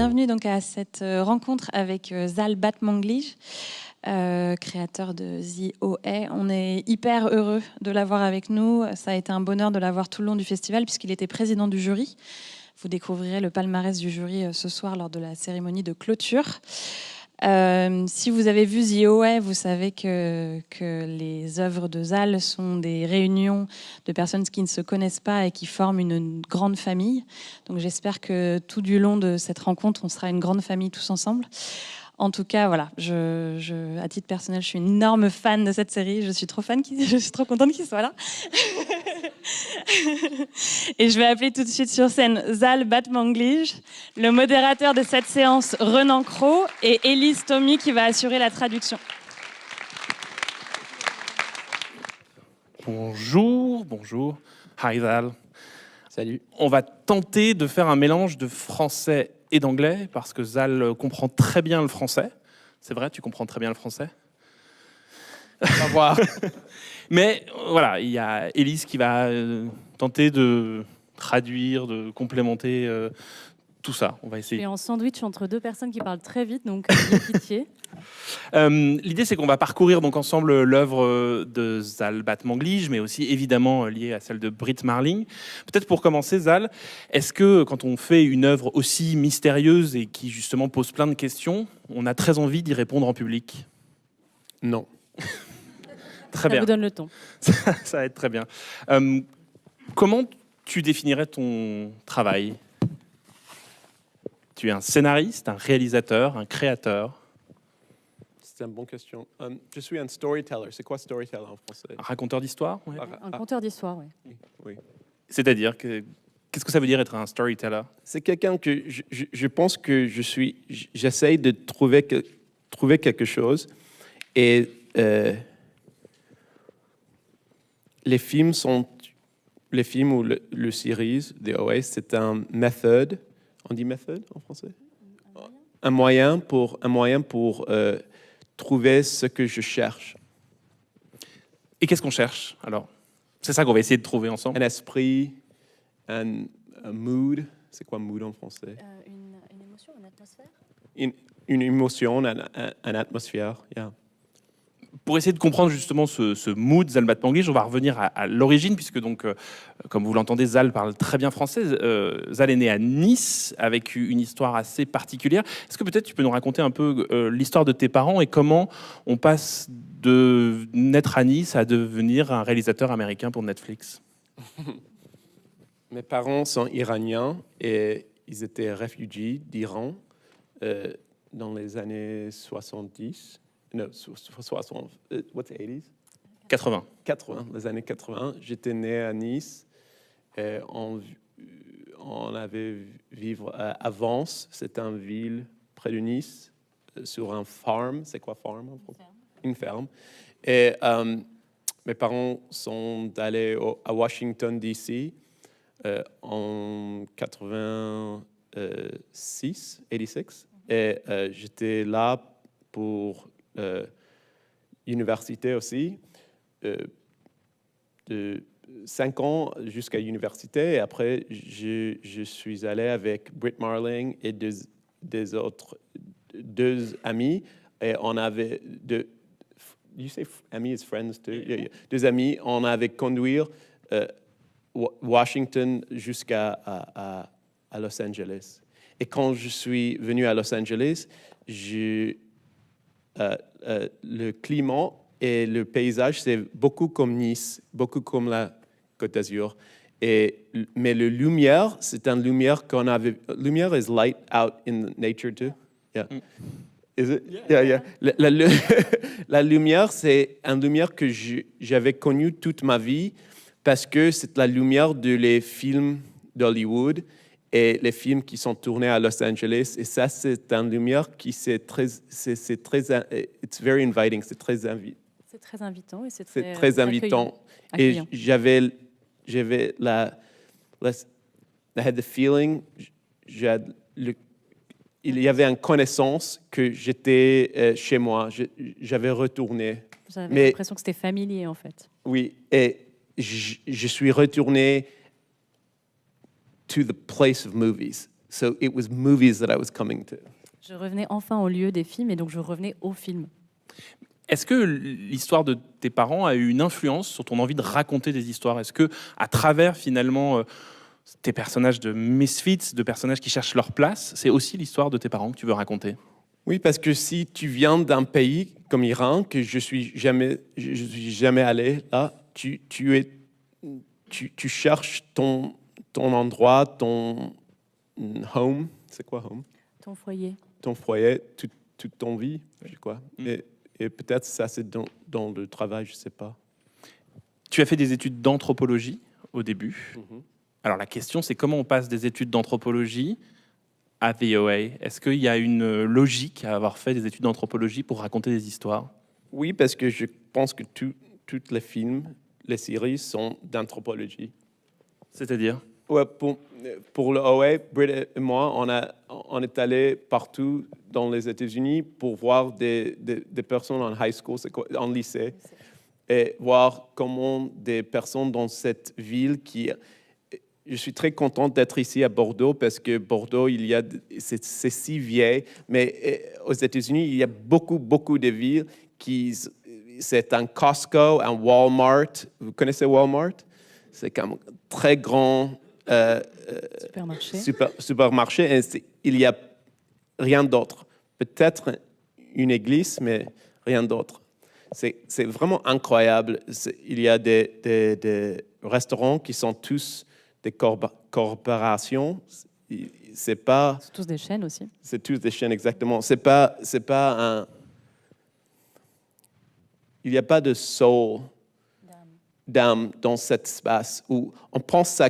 bienvenue donc à cette rencontre avec Zal Batmanglij, créateur de The OA. On est hyper heureux de l'avoir avec nous. Ça a été un bonheur de l'avoir tout le long du festival puisqu'il était président du jury. Vous découvrirez le palmarès du jury ce soir lors de la cérémonie de clôture. Si vous avez vu The OA, vous savez que les œuvres de Zal sont des réunions de personnes qui ne se connaissent pas et qui forment une grande famille. Donc j'espère que tout du long de cette rencontre, on sera une grande famille tous ensemble. En tout cas, voilà, à titre personnel, je suis une énorme fan de cette série. Je suis trop contente qu'il soit là. Et je vais appeler tout de suite sur scène Zal Batmanglij, le modérateur de cette séance Renan Cros et Élise Tommy qui va assurer la traduction. Bonjour. Hi Zal. Salut. On va tenter de faire un mélange de français et d'anglais parce que Zal comprend très bien le français. C'est vrai, tu comprends très bien le français? On va voir. Mais voilà, il y a Élise qui va tenter de traduire, de complémenter tout ça. On va essayer. Je suis en sandwich entre deux personnes qui parlent très vite, donc j'ai pitié. L'idée, c'est qu'on va parcourir donc ensemble l'œuvre de Zal Batmanglij, mais aussi évidemment liée à celle de Brit Marling. Peut-être pour commencer, Zal, est-ce que quand on fait une œuvre aussi mystérieuse et qui justement pose plein de questions, on a très envie d'y répondre en public? Non. Très bien. Ça vous donne le ton. Ça va être très bien. Comment tu définirais ton travail? Tu es un scénariste, un réalisateur, un créateur? C'est une bonne question. Je suis un storyteller. C'est quoi storyteller en français? Un raconteur d'histoire? Ouais. Un conteur d'histoire, oui. Oui. C'est-à-dire, qu'est-ce que ça veut dire être un storyteller? C'est quelqu'un que je pense que j'essaye de trouver quelque chose. Et les films ou le series The OA, c'est un méthode. On dit méthode en français? Un moyen pour trouver ce que je cherche. Et qu'est-ce qu'on cherche alors? C'est ça qu'on va essayer de trouver ensemble. Un esprit, un mood. C'est quoi mood en français? Une émotion, une atmosphère. Une émotion, une atmosphère. Yeah. Pour essayer de comprendre justement ce mood Zal Batmanglij, on va revenir à l'origine, puisque donc, comme vous l'entendez, Zal parle très bien français. Zal est né à Nice, avec une histoire assez particulière. Est-ce que peut-être tu peux nous raconter un peu l'histoire de tes parents et comment on passe de naître à Nice à devenir un réalisateur américain pour Netflix? Mes parents sont iraniens et ils étaient réfugiés d'Iran dans les années 70. Non, 60. What's the 80s? 80. 80, les années 80. J'étais né à Nice. On avait vivre à Vence. C'est une ville près de Nice, sur un farm. C'est quoi farm en français? Une ferme. Et mes parents sont allés à Washington, D.C. En 86. Et j'étais là pour université aussi, de 5 ans jusqu'à l'université. Et après, je suis allé avec Brit Marling et deux amis. Et on avait you say amis is friends too? Yeah. Deux amis. On avait conduit Washington jusqu'à à Los Angeles. Et quand je suis venu à Los Angeles, le climat et le paysage, c'est beaucoup comme Nice, beaucoup comme la Côte d'Azur. Mais la lumière, c'est une lumière qu'on avait. Lumière is light out in nature too. Yeah. Is it? Yeah. La lumière, c'est une lumière que j'avais connue toute ma vie parce que c'est la lumière les films d'Hollywood et les films qui sont tournés à Los Angeles. Et ça, c'est une lumière qui it's very inviting, c'est très invitant. C'est très invitant et c'est très invitant. Accueillant. Et j'avais I had the feeling, il y avait une connaissance que j'étais chez moi, j'avais retourné. J'avais l'impression que c'était familier en fait. Oui, et je suis retourné to the place of movies. So it was movies that I was coming to. Je revenais enfin au lieu des films et donc je revenais au film. Est-ce que l'histoire de tes parents a eu une influence sur ton envie de raconter des histoires? Est-ce que, à travers finalement tes personnages de misfits, de personnages qui cherchent leur place, c'est aussi l'histoire de tes parents que tu veux raconter? Oui, parce que si tu viens d'un pays comme l'Iran, que je suis jamais allé là, tu cherches ton endroit, ton home. C'est quoi home? Ton foyer. Ton foyer, toute ton vie, je crois. Et peut-être ça, c'est dans le travail, je ne sais pas. Tu as fait des études d'anthropologie au début. Alors la question, c'est comment on passe des études d'anthropologie à VOA? Est-ce qu'il y a une logique à avoir fait des études d'anthropologie pour raconter des histoires? Oui, parce que je pense que tous les films, les séries sont d'anthropologie. C'est-à-dire? Ouais, pour le OA, Britt et moi, on est allé partout dans les États-Unis pour voir des personnes en high school, en lycée, et voir comment des personnes dans cette ville qui... Je suis très content d'être ici à Bordeaux parce que Bordeaux, c'est si vieil, mais aux États-Unis, il y a beaucoup de villes c'est un Costco, un Walmart. Vous connaissez Walmart? C'est comme un très grand supermarché et il n'y a rien d'autre. Peut-être une église, mais rien d'autre. C'est vraiment incroyable. Il y a des restaurants qui sont tous des corporations. C'est tous des chaînes aussi. C'est tous des chaînes, exactement. C'est pas un... Il n'y a pas de soul, d'âme dans cet espace où on pense ça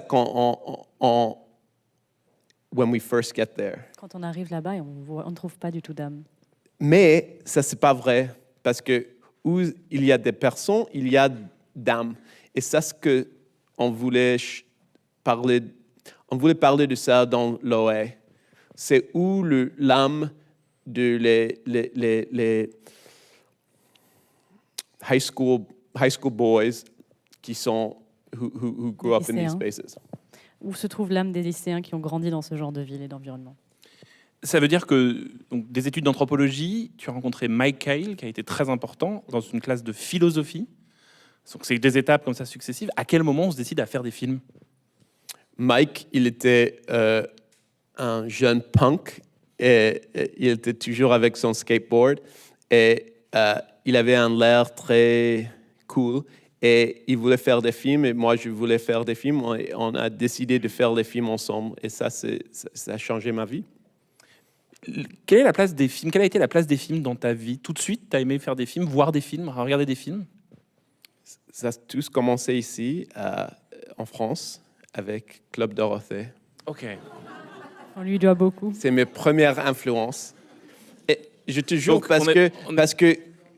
when we first get there. Quand on arrive là-bas, on ne trouve pas du tout d'âme. Mais ça, c'est pas vrai, parce que où il y a des personnes, il y a d'âme. Et c'est ce que on voulait parler de ça dans l'OA. C'est où l'âme de les high school boys qui sont who grew up in these spaces. Où se trouve l'âme des lycéens qui ont grandi dans ce genre de ville et d'environnement? Ça veut dire que, donc, des études d'anthropologie, tu as rencontré Mike Cale, qui a été très important dans une classe de philosophie. Donc, c'est des étapes comme ça successives. À quel moment on se décide à faire des films? Mike, il était un jeune punk et il était toujours avec son skateboard et il avait un l'air très cool et il voulait faire des films et moi je voulais faire des films et on a décidé de faire des films ensemble et ça a changé ma vie. Quelle est la place des films? Quelle a été la place des films dans ta vie? Tout de suite, tu as aimé faire des films, voir des films, regarder des films? Ça a tous commencé ici en France avec Club Dorothée. Ok. On lui doit beaucoup. C'est mes premières influences. Et je te jure, Donc,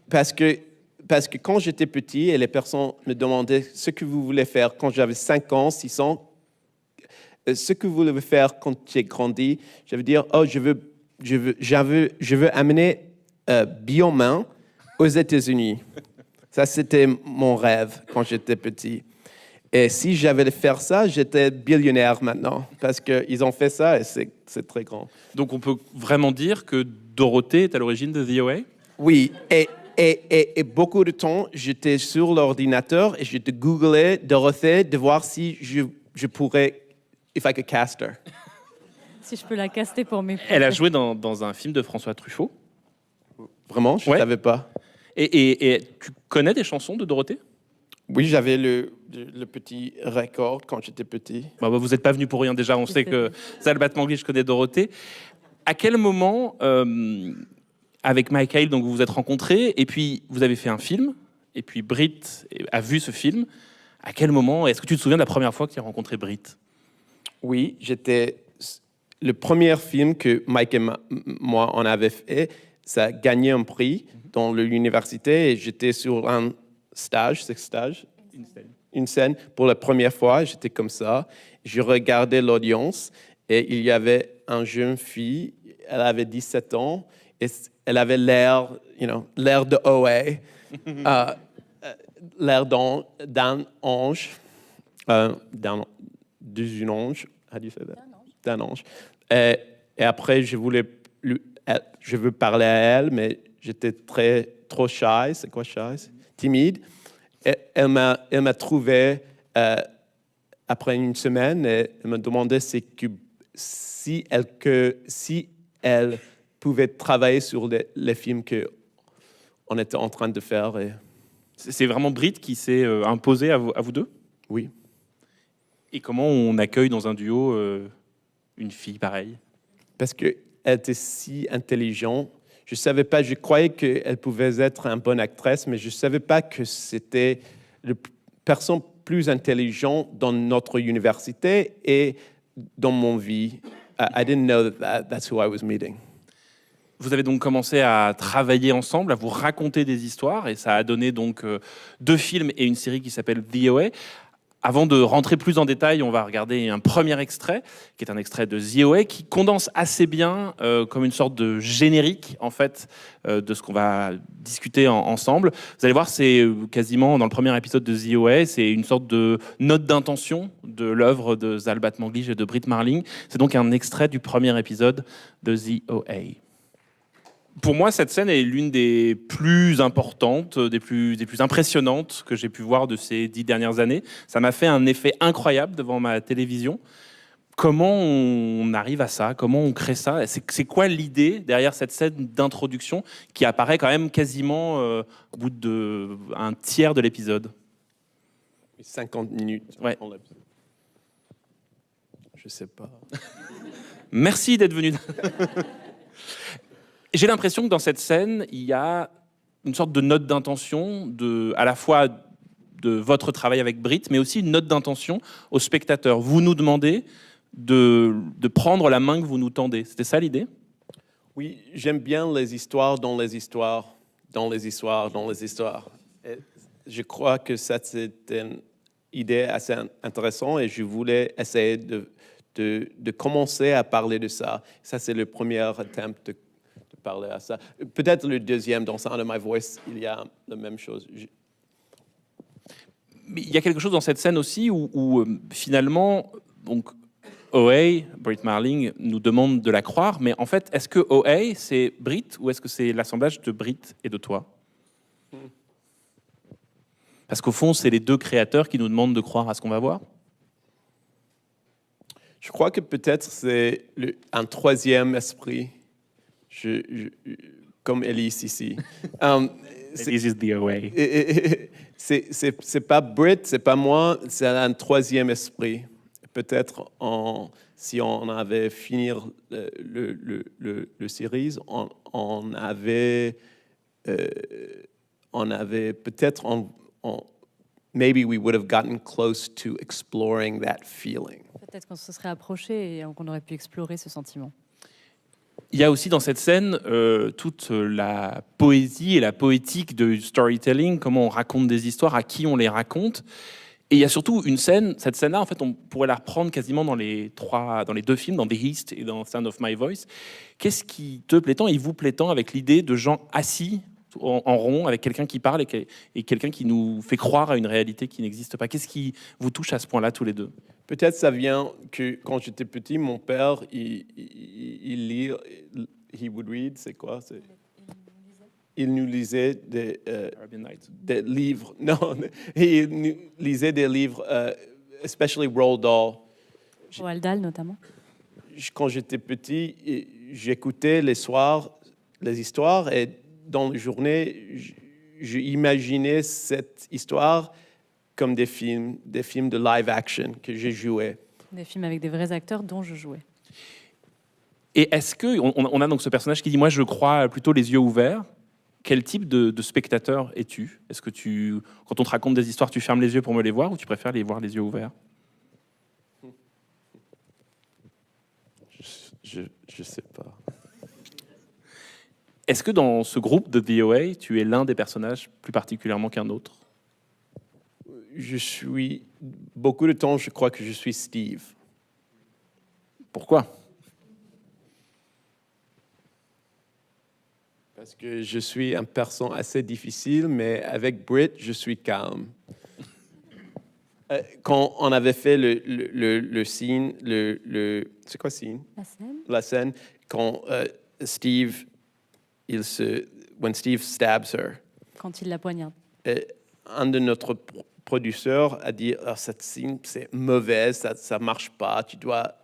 parce que quand j'étais petit et les personnes me demandaient ce que vous voulez faire quand j'avais 5 ans, 6 ans, ce que vous voulez faire quand j'ai grandi, je veux dire, oh, je veux amener Biomain aux États-Unis. Ça, c'était mon rêve quand j'étais petit. Et si j'avais faire ça, j'étais billionnaire maintenant, parce qu'ils ont fait ça et c'est très grand. Donc on peut vraiment dire que Dorothée est à l'origine de The OA? Oui, et beaucoup de temps, j'étais sur l'ordinateur et je te googlais Dorothée de voir si je pourrais, if I could cast her. Si je peux la caster pour mes Elle a joué dans un film de François Truffaut. Vraiment, je ne savais pas. Et tu connais des chansons de Dorothée? Oui, j'avais le petit record quand j'étais petit. Vous n'êtes pas venu pour rien déjà, on sait que Zal Batmanglij connaît Dorothée. À quel moment, avec Michael, donc vous vous êtes rencontrés, et puis vous avez fait un film, et puis Britt a vu ce film. À quel moment, est-ce que tu te souviens de la première fois que tu as rencontré Britt? Oui, le premier film que Mike et moi on avait fait, ça a gagné un prix dans l'université et j'étais sur un stage. Une scène pour la première fois, j'étais comme ça. Je regardais l'audience et il y avait une jeune fille, elle avait 17 ans et elle avait l'air de OA, l'air d'un ange, d'un ange. How do you say that? D'un ange. Et après, je veux parler à elle, mais j'étais trop shy. C'est quoi shy? Timide. Et elle m'a trouvé après une semaine et elle me demandait si elle pouvait travailler sur les films qu'on était en train de faire. C'est vraiment Brit qui s'est imposée à vous deux? Oui. Et comment on accueille dans un duo une fille pareille? Parce qu'elle était si intelligente. Je savais pas, je croyais qu'elle pouvait être une bonne actrice, mais je savais pas que c'était la personne plus intelligente dans notre université et dans mon vie. I didn't know that's who I was meeting. Vous avez donc commencé à travailler ensemble, à vous raconter des histoires, et ça a donné donc 2 films et une série qui s'appelle The OA. Avant de rentrer plus en détail, on va regarder un premier extrait, qui est un extrait de The OA, qui condense assez bien, comme une sorte de générique, en fait, de ce qu'on va discuter ensemble. Vous allez voir, c'est quasiment, dans le premier épisode de The OA, c'est une sorte de note d'intention de l'œuvre de Zal Batmanglij et de Brit Marling. C'est donc un extrait du premier épisode de The OA. Pour moi, cette scène est l'une des plus importantes, des plus impressionnantes que j'ai pu voir de ces 10 dernières années. Ça m'a fait un effet incroyable devant ma télévision. Comment on arrive à ça? Comment on crée ça? C'est quoi l'idée derrière cette scène d'introduction qui apparaît quand même quasiment au bout d'un tiers de l'épisode? 50 minutes. Ouais. Je sais pas. Merci d'être venu. J'ai l'impression que dans cette scène, il y a une sorte de note d'intention, à la fois de votre travail avec Brit, mais aussi une note d'intention au spectateur. Vous nous demandez de prendre la main que vous nous tendez. C'était ça l'idée? Oui, j'aime bien les histoires dans les histoires, dans les histoires, dans les histoires. Et je crois que ça, c'est une idée assez intéressante et je voulais essayer de commencer à parler de ça. Ça, c'est le premier attempt de parler à ça. Peut-être le deuxième, dans Sound of My Voice, il y a la même chose. Mais il y a quelque chose dans cette scène aussi où finalement, donc, OA, Brit Marling, nous demande de la croire, mais en fait, est-ce que OA, c'est Brit ou est-ce que c'est l'assemblage de Brit et de toi? Parce qu'au fond, c'est les deux créateurs qui nous demandent de croire à ce qu'on va voir. Je crois que peut-être c'est un troisième esprit. Comme Elise ici. This is the OA. C'est pas Brit, c'est pas moi, c'est un troisième esprit. Peut-être si on avait fini le series, on avait peut-être maybe we would have gotten close to exploring that feeling. Peut-être qu'on se serait approché et qu'on aurait pu explorer ce sentiment. Il y a aussi dans cette scène toute la poésie et la poétique de storytelling, comment on raconte des histoires, à qui on les raconte. Et il y a surtout une scène, cette scène-là, en fait, on pourrait la reprendre quasiment dans les 2 films, dans The East et dans Sound of My Voice. Qu'est-ce qui te plaît tant et vous plaît tant avec l'idée de gens assis en rond, avec quelqu'un qui parle et quelqu'un qui nous fait croire à une réalité qui n'existe pas? Qu'est-ce qui vous touche à ce point-là, tous les deux? Peut-être ça vient que quand j'étais petit, mon père, il lit, he would read, c'est quoi? Il nous lisait des livres. Non, il nous lisait des livres, especially Roald Dahl. Roald Dahl, notamment. Quand j'étais petit, j'écoutais les soirs les histoires et dans la journée, j'imaginais cette histoire comme des films de live action que j'ai joué. Des films avec des vrais acteurs dont je jouais. Et est-ce que on a donc ce personnage qui dit moi je crois plutôt les yeux ouverts. Quel type de spectateur es-tu? Est-ce que quand on te raconte des histoires, tu fermes les yeux pour me les voir ou tu préfères les voir les yeux ouverts? Je sais pas. Est-ce que dans ce groupe de The OA, tu es l'un des personnages plus particulièrement qu'un autre? Beaucoup de temps, je crois que je suis Steve. Pourquoi? Parce que je suis une personne assez difficile, mais avec Brit, je suis calme. Quand on avait fait le scene, c'est quoi scene? La scène. La scène, quand Steve, when Steve stabs her, Quand il la poignarde. un de notre producteurs a dit ah, cette scène c'est mauvaise, ça marche pas, tu dois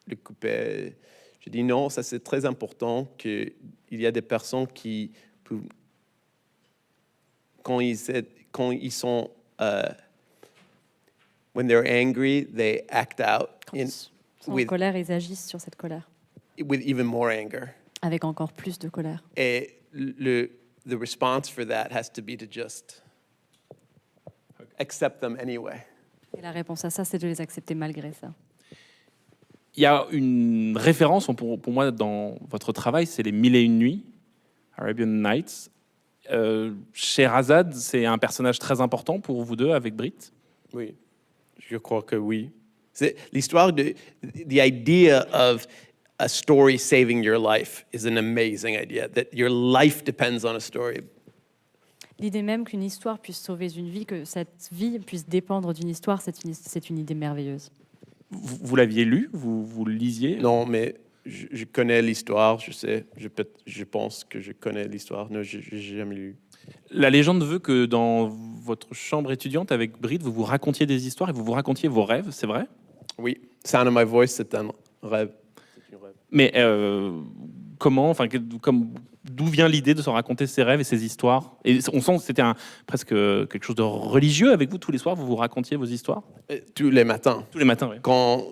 le couper. J'ai dit non, ça c'est très important qu'il y a des personnes qui quand ils sont when they're angry, they act out Quand ils sont en with colère, ils agissent sur cette colère. even more anger. Avec encore plus de colère. Et the response for that has to be to just accept them anyway. Et la réponse à ça, c'est de les accepter malgré ça. Il y a une référence pour moi dans votre travail, c'est les 1001 nuits, Arabian Nights. Sherazade, c'est un personnage très important pour vous deux avec Brit. Oui, je crois que oui. C'est l'histoire the idea of a story saving your life is an amazing idea, that your life depends on a story. L'idée même qu'une histoire puisse sauver une vie, que cette vie puisse dépendre d'une histoire, c'est une idée merveilleuse. Vous l'aviez lu, vous le lisiez? Non, mais je connais l'histoire, je pense que je connais l'histoire. Non, je n'ai jamais lu. La légende veut que dans votre chambre étudiante avec Brit, vous vous racontiez des histoires et vous vous racontiez vos rêves, c'est vrai? Oui, Sound of My Voice, c'est un rêve. Mais comment, enfin, d'où vient l'idée de se raconter ses rêves et ses histoires? Et on sent que c'était presque quelque chose de religieux avec vous tous les soirs. Vous vous racontiez vos histoires? Tous les matins. Tous les matins, oui. Quand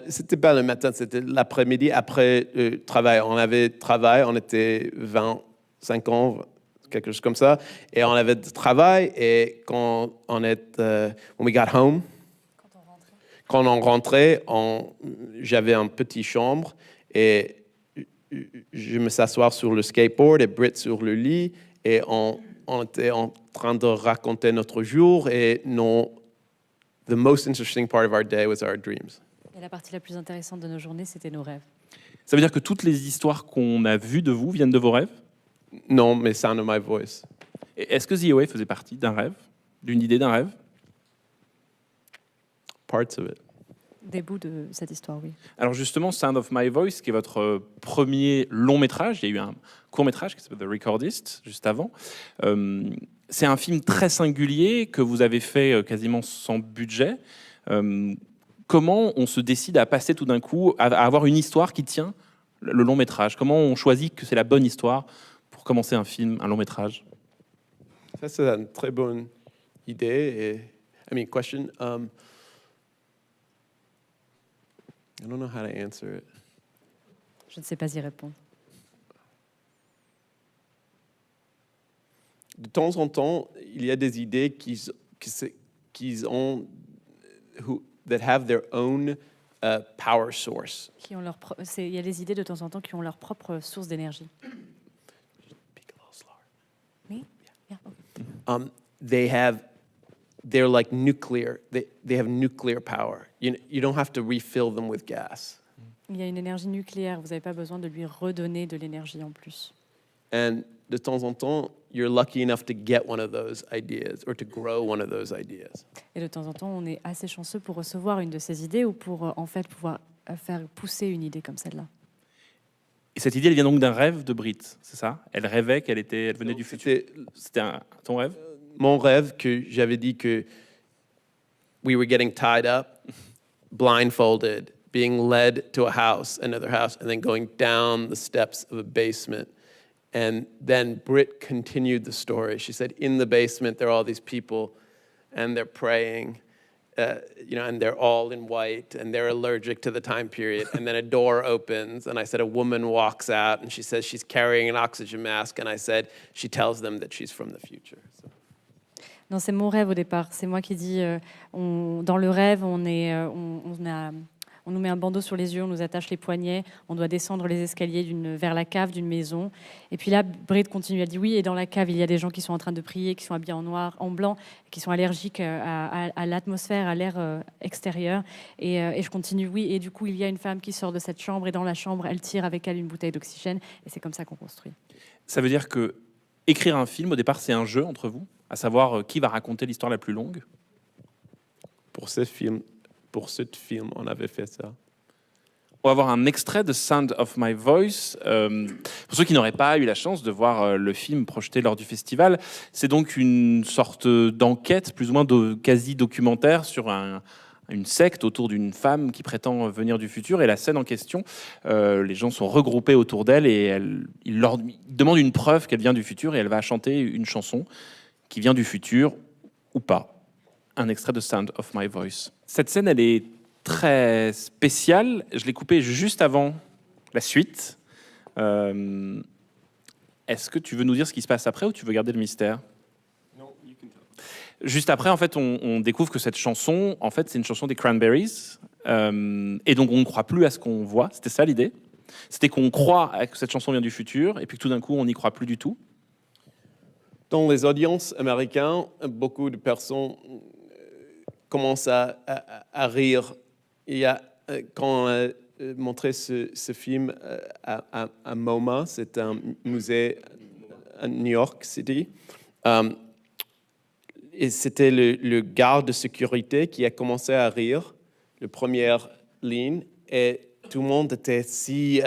c'était pas le matin, c'était l'après-midi après le travail. On était 25 ans, quelque chose comme ça, et on avait du travail. Et quand when we got home, quand on rentrait, j'avais une petite chambre et je me s'asseoir sur le skateboard et Brit sur le lit et on était en train de raconter notre jour et the most interesting part of our day was our dreams. Et la partie la plus intéressante de nos journées, c'était nos rêves. Ça veut dire que toutes les histoires qu'on a vues de vous viennent de vos rêves? Non, mais Sound of My Voice. Et est-ce que The OA faisait partie d'un rêve, d'une idée d'un rêve? Parts of it. Des bouts de cette histoire, oui. Alors justement, Sound of My Voice, qui est votre premier long métrage, il y a eu un court métrage qui s'appelle The Recordist, juste avant. C'est un film très singulier que vous avez fait quasiment sans budget. Comment on se décide à passer tout d'un coup, à avoir une histoire qui tient le long métrage? Comment on choisit que c'est la bonne histoire pour commencer un film, un long métrage? Ça, c'est une très bonne idée. Question. I don't know how to answer it. Je ne sais pas y répondre. De temps en temps, il y a des idées that have their own power source. Il y a des idées de temps en temps qui ont leur propre source d'énergie. Speak a little slower. Me? Yeah, okay. They're like nuclear. They have nuclear power. You don't have to refill them with gas. Il y a une énergie nucléaire, vous n'avez pas besoin de lui redonner de l'énergie en plus. And de temps en temps, you're lucky enough to get one of those ideas or to grow one of those ideas. Et de temps en temps, on est assez chanceux pour recevoir une de ces idées ou pour en fait pouvoir faire pousser une idée comme celle-là. Et cette idée, elle vient donc d'un rêve de Brit, c'est ça? Elle rêvait elle venait du futur. C'était ton rêve? Mon rêve que j'avais dit que we were getting tied up, blindfolded, being led to a house, another house, and then going down the steps of a basement. And then Brit continued the story. She said, in the basement, there are all these people, and they're praying, and they're all in white, and they're allergic to the time period. And then a door opens, and I said, a woman walks out, and she says she's carrying an oxygen mask. And I said, she tells them that she's from the future. So. Non, c'est mon rêve au départ. C'est moi qui dis, dans le rêve, on nous met un bandeau sur les yeux, on nous attache les poignets, on doit descendre les escaliers vers la cave d'une maison. Et puis là, Brit continue, elle dit oui, et dans la cave, il y a des gens qui sont en train de prier, qui sont habillés en noir, en blanc, qui sont allergiques à l'atmosphère, à l'air extérieur. Et je continue, oui, et du coup, il y a une femme qui sort de cette chambre, et dans la chambre, elle tire avec elle une bouteille d'oxygène, et c'est comme ça qu'on construit. Ça veut dire que écrire un film, au départ, c'est un jeu entre vous, à savoir qui va raconter l'histoire la plus longue? pour ce film, on avait fait ça. On va voir un extrait de Sound of My Voice. Pour ceux qui n'auraient pas eu la chance de voir le film projeté lors du festival, c'est donc une sorte d'enquête, plus ou moins quasi-documentaire, sur une secte autour d'une femme qui prétend venir du futur. Et la scène en question, les gens sont regroupés autour d'elle et il leur demande une preuve qu'elle vient du futur et elle va chanter une chanson qui vient du futur ou pas. Un extrait de Sound of My Voice. Cette scène, elle est très spécial. Je l'ai coupé juste avant la suite. Est-ce que tu veux nous dire ce qui se passe après ou tu veux garder le mystère? Non, you can tell. Juste après, en fait, on découvre que cette chanson, en fait, c'est une chanson des Cranberries. Et donc, on ne croit plus à ce qu'on voit. C'était ça l'idée. C'était qu'on croit que cette chanson vient du futur et puis que tout d'un coup, on n'y croit plus du tout. Dans les audiences américaines, beaucoup de personnes commencent à rire. Il y a, quand on a montré ce film à MoMA, c'est un musée à New York City, et c'était le garde de sécurité qui a commencé à rire, la première ligne, et tout le monde était si,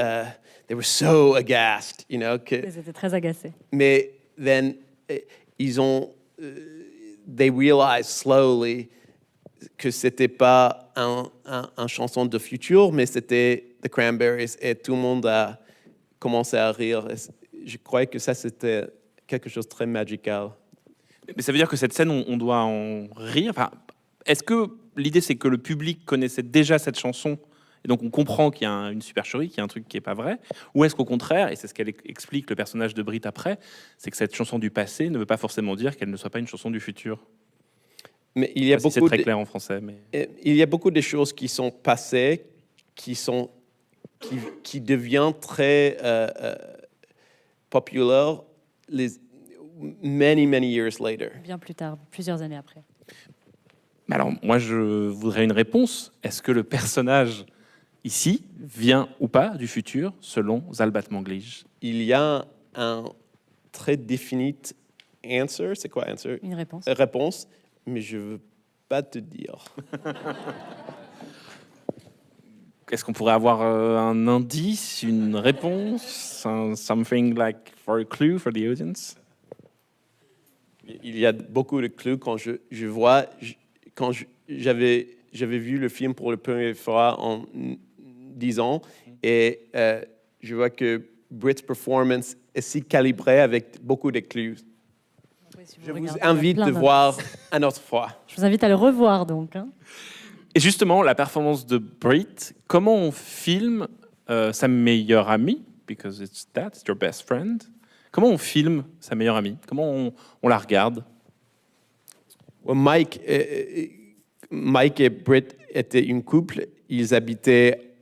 they were so aghast, you know. Ils étaient très agacés. Mais then they realized slowly que c'était pas un chanson de futur, mais c'était The Cranberries, et tout le monde a commencé à rire. Et je croyais que ça, c'était quelque chose de très magical. Mais ça veut dire que cette scène, on doit en rire. Enfin, est-ce que l'idée, c'est que le public connaissait déjà cette chanson et donc on comprend qu'il y a une supercherie, qu'il y a un truc qui n'est pas vrai? Ou est-ce qu'au contraire, et c'est ce qu'elle explique le personnage de Brit après, c'est que cette chanson du passé ne veut pas forcément dire qu'elle ne soit pas une chanson du futur? Mais il y a c'est très clair en français. Mais... Il y a beaucoup de choses qui sont passées, qui deviennent très populaires many years later. Bien plus tard, plusieurs années après. Mais alors, moi, je voudrais une réponse. Est-ce que le personnage ici vient ou pas du futur, selon Zal Batmanglij? Il y a un très défini answer. C'est quoi answer? Une réponse. Réponse, mais je veux pas te dire. Est-ce qu'on pourrait avoir un indice, une réponse, something like for a clue for the audience? Il y a beaucoup de clues quand je vois, quand j'avais vu le film pour la première fois en 10 ans, et je vois que Brit's performance est si calibrée avec beaucoup de clues. Oui, si Je vous regardez, invite il y a de plein voir une autre fois. Je vous invite à le revoir donc. Hein. Et justement, la performance de Brit, comment on filme sa meilleure amie, because it's your best friend. Comment on filme sa meilleure amie? Comment on la regarde? Well, Mike et Britt étaient une couple. Ils habitaient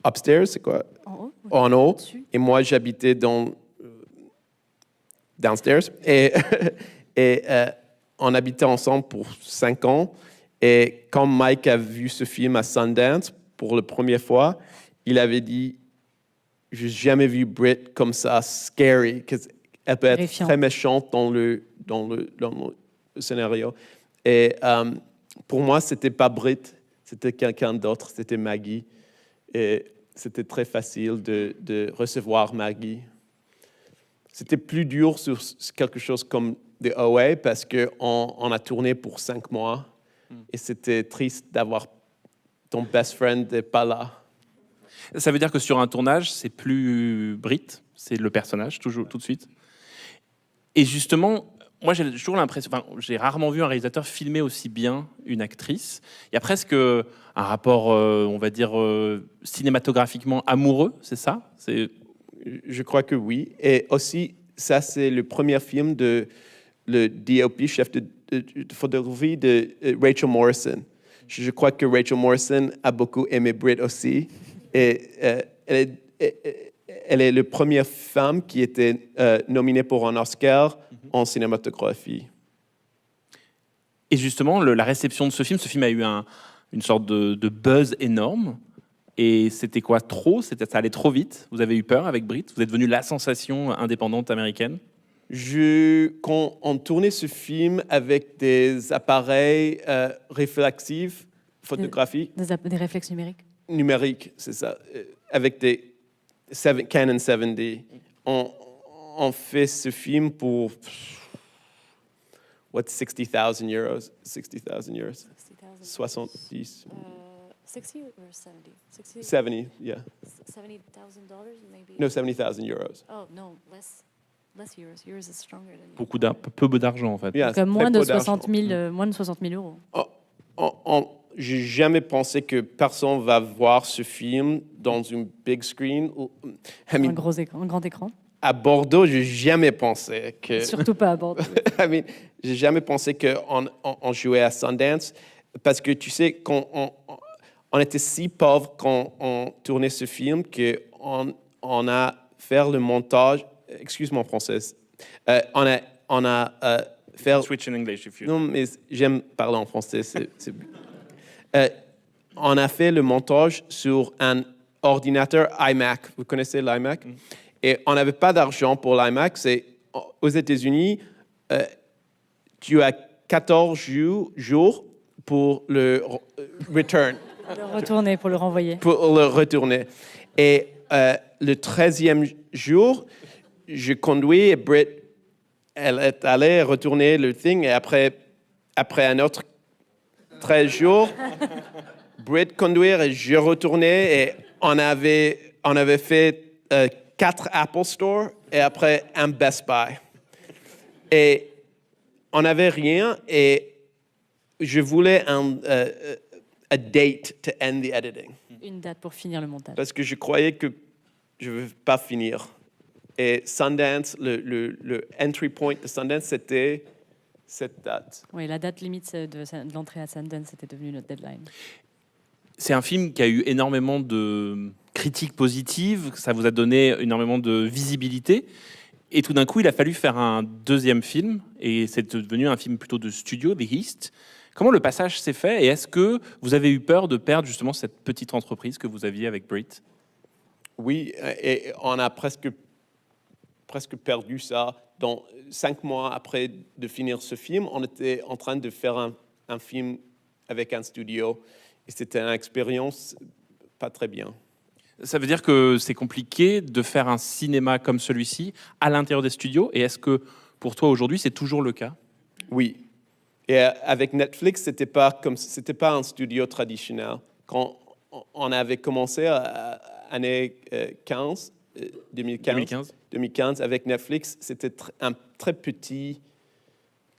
upstairs, c'est quoi? En haut. Oui. En haut. Dessus. Et moi, j'habitais downstairs. Et on habitait ensemble pour 5 ans. Et quand Mike a vu ce film à Sundance pour la première fois, il avait dit, j'ai jamais vu Britt comme ça, scary, parce qu'elle peut être Terrifiant. très méchante dans le scénario. Et pour moi, c'était pas Britt, c'était quelqu'un d'autre, c'était Maggie. Et c'était très facile de recevoir Maggie. C'était plus dur sur quelque chose comme The OA parce qu'on a tourné pour 5 mois et c'était triste d'avoir ton best friend n'est pas là. Ça veut dire que sur un tournage, c'est plus Brit, c'est le personnage, toujours, tout de suite. Et justement, moi j'ai toujours l'impression, enfin, j'ai rarement vu un réalisateur filmer aussi bien une actrice. Il y a presque un rapport, on va dire, cinématographiquement amoureux, c'est ça? Je crois que oui. Et aussi, ça c'est le premier film de le DOP, chef de photographie de Rachel Morrison. Je crois que Rachel Morrison a beaucoup aimé Brit aussi. Et elle est la première femme qui était nominée pour un Oscar en cinématographie. Et justement, la réception de ce film a eu une sorte de buzz énorme. Et c'était quoi? Ça allait trop vite? Vous avez eu peur avec Brit? Vous êtes devenue la sensation indépendante américaine? Quand on tournait ce film avec des appareils réflexifs, photographiques, Des réflexes numériques. numériques, c'est ça, avec des Canon 7D, on fait ce film pour 60,000 euros? 60,000 euros? 70. 60 or 70? 60, 70, yeah. $70,000 maybe? No, 70,000 euros. Oh, no, less euros. Euros is stronger than Beaucoup peu d'argent en fait. Yeah, Donc, c'est moins très de peu d'argent. 60 000, moins de 60 000 euros. J'ai jamais pensé que personne va voir ce film dans une big screen. I mean, Un grand écran. à Bordeaux, j'ai jamais pensé que. Surtout pas à Bordeaux. I mean, j'ai jamais pensé qu'on jouait à Sundance parce que tu sais, quand on était si pauvres quand on tournait ce film qu'on a fait le montage. Excuse mon français. On a fait. Switch in English if you. Non, mais j'aime parler en français. On a fait le montage sur un ordinateur iMac. Vous connaissez l'iMac? Et on n'avait pas d'argent pour l'iMac. Aux États-Unis, tu as 14 jours pour le return. Pour le renvoyer. Pour le retourner. Et le 13e jour, je conduis et Britt, elle est allée retourner le thing. Et après un autre 13 jours, Britt conduire et je retournais. Et on avait fait 4 Apple Store et après un Best Buy. Et on n'avait rien et je voulais a date to end the editing. Une date pour finir le montage. Parce que je croyais que je ne vais pas finir. Et Sundance, le entry point de Sundance, c'était cette date. Oui, la date limite de l'entrée à Sundance, c'était devenu notre deadline. C'est un film qui a eu énormément de critiques positives, ça vous a donné énormément de visibilité. Et tout d'un coup, il a fallu faire un deuxième film, et c'est devenu un film plutôt de studio, The Heist. Comment le passage s'est fait, et est-ce que vous avez eu peur de perdre justement cette petite entreprise que vous aviez avec Britt? Oui, et on a presque perdu ça. Dans 5 mois après de finir ce film, on était en train de faire un film avec un studio, et c'était une expérience pas très bien. Ça veut dire que c'est compliqué de faire un cinéma comme celui-ci à l'intérieur des studios, et est-ce que pour toi aujourd'hui c'est toujours le cas? Oui. Et avec Netflix, c'était pas un studio traditionnel. Quand on avait commencé année 2015 avec Netflix, c'était un très petit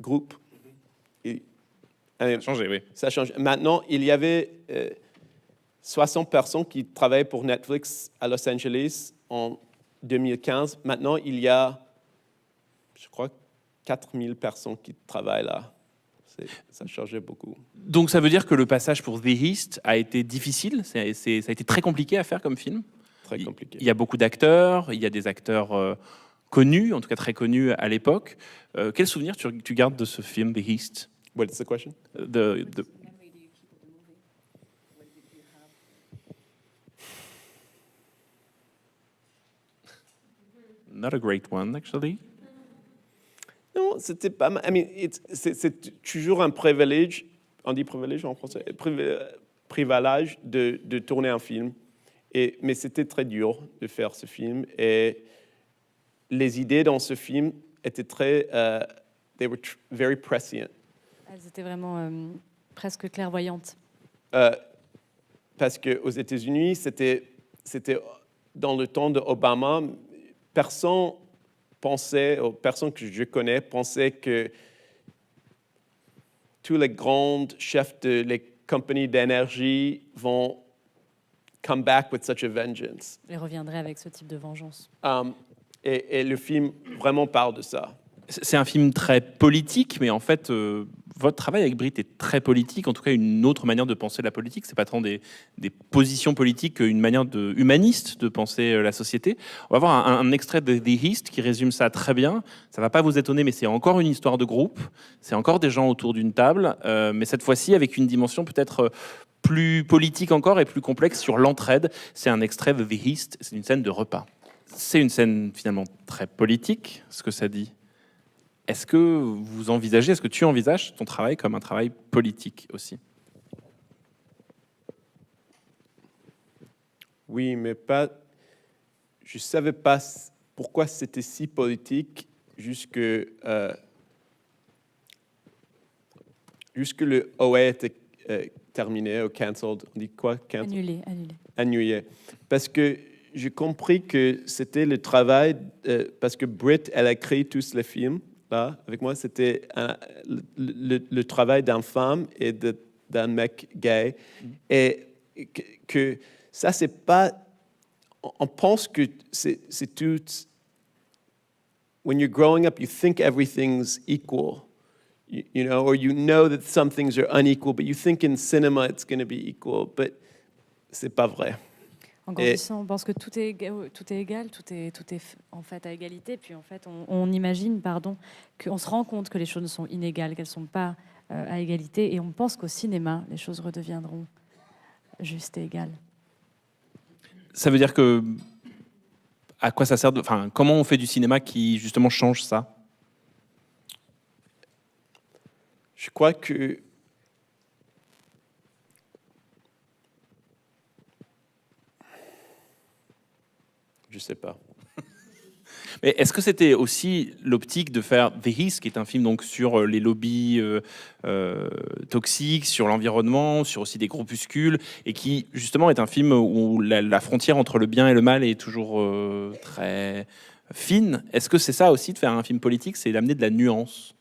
groupe. Et, Ça a changé, oui. Ça a changé. Maintenant, il y avait 60 personnes qui travaillaient pour Netflix à Los Angeles en 2015. Maintenant, il y a, je crois, 4000 personnes qui travaillent là. Ça a changé beaucoup. Donc ça veut dire que le passage pour The Heist a été difficile, ça a été très compliqué à faire comme film. Très compliqué. Il y a beaucoup d'acteurs, il y a des acteurs connus, en tout cas très connus à l'époque. Quel souvenir tu gardes de ce film, The Heist? What's the question? Not a great one, actually. Non, c'était pas mal. I mean, c'est toujours un privilège, on dit privilège en français, privilège de tourner un film. Mais c'était très dur de faire ce film. Et les idées dans ce film étaient they were very prescient. Elles étaient vraiment presque clairvoyantes. Parce qu'aux États-Unis, c'était dans le temps d'Obama, personne que je connais pensait que tous les grands chefs de les compagnies d'énergie vont come back with such a vengeance. Ils reviendraient avec ce type de vengeance. Et le film vraiment parle de ça. C'est un film très politique, mais en fait, votre travail avec Britt est très politique, en tout cas une autre manière de penser la politique. C'est pas tant des positions politiques qu'une manière humaniste de penser la société. On va voir un extrait de The Heist qui résume ça très bien. Ça va pas vous étonner, mais c'est encore une histoire de groupe. C'est encore des gens autour d'une table, mais cette fois-ci avec une dimension peut-être plus politique encore et plus complexe sur l'entraide. C'est un extrait de The Heist, c'est une scène de repas. C'est une scène finalement très politique, ce que ça dit. est-ce que tu envisages ton travail comme un travail politique aussi? Oui, mais pas. Je ne savais pas pourquoi c'était si politique jusque le OA était terminé ou cancelled. On dit quoi? Annulé. Annulé. Parce que j'ai compris que c'était le travail, parce que Brit, elle a créé tous les films, là, avec moi, c'était le travail d'une femme et d'un mec gay. Et que ça, c'est pas... On pense que c'est tout... When you're growing up, you think everything's equal. You know, or you know that some things are unequal, but you think in cinema it's going to be equal, but c'est pas vrai. En grandissant, on pense que tout est égal, tout est en fait à égalité. Puis en fait, on imagine, qu'on se rend compte que les choses sont inégales, qu'elles ne sont pas à égalité. Et on pense qu'au cinéma, les choses redeviendront justes et égales. Ça veut dire que... À quoi ça sert comment on fait du cinéma qui, justement, change ça? Je crois que je sais pas. Mais est-ce que c'était aussi l'optique de faire The Hiss, qui est un film donc sur les lobbies toxiques, sur l'environnement, sur aussi des groupuscules, et qui justement est un film où la frontière entre le bien et le mal est toujours très fine. Est-ce que c'est ça aussi de faire un film politique, c'est d'amener de la nuance?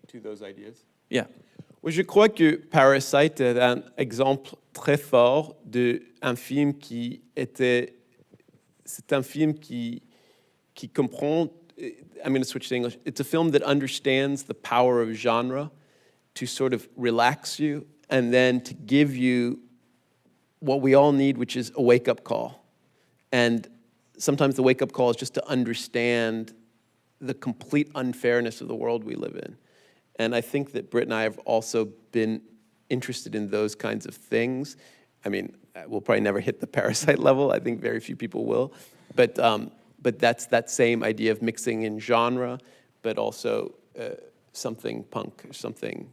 To those ideas. Yeah. Oui, je crois que Parasite est un exemple très fort d'un film qui était... C'est un film qui comprend... I'm going to switch to English. It's a film that understands the power of genre to sort of relax you and then to give you what we all need, which is a wake-up call. And sometimes the wake-up call is just to understand the complete unfairness of the world we live in. And I think that Britt and I have also been interested in those kinds of things. I mean, we'll probably never hit the Parasite level. I think very few people will. But that's that same idea of mixing in genre, but also something punk, something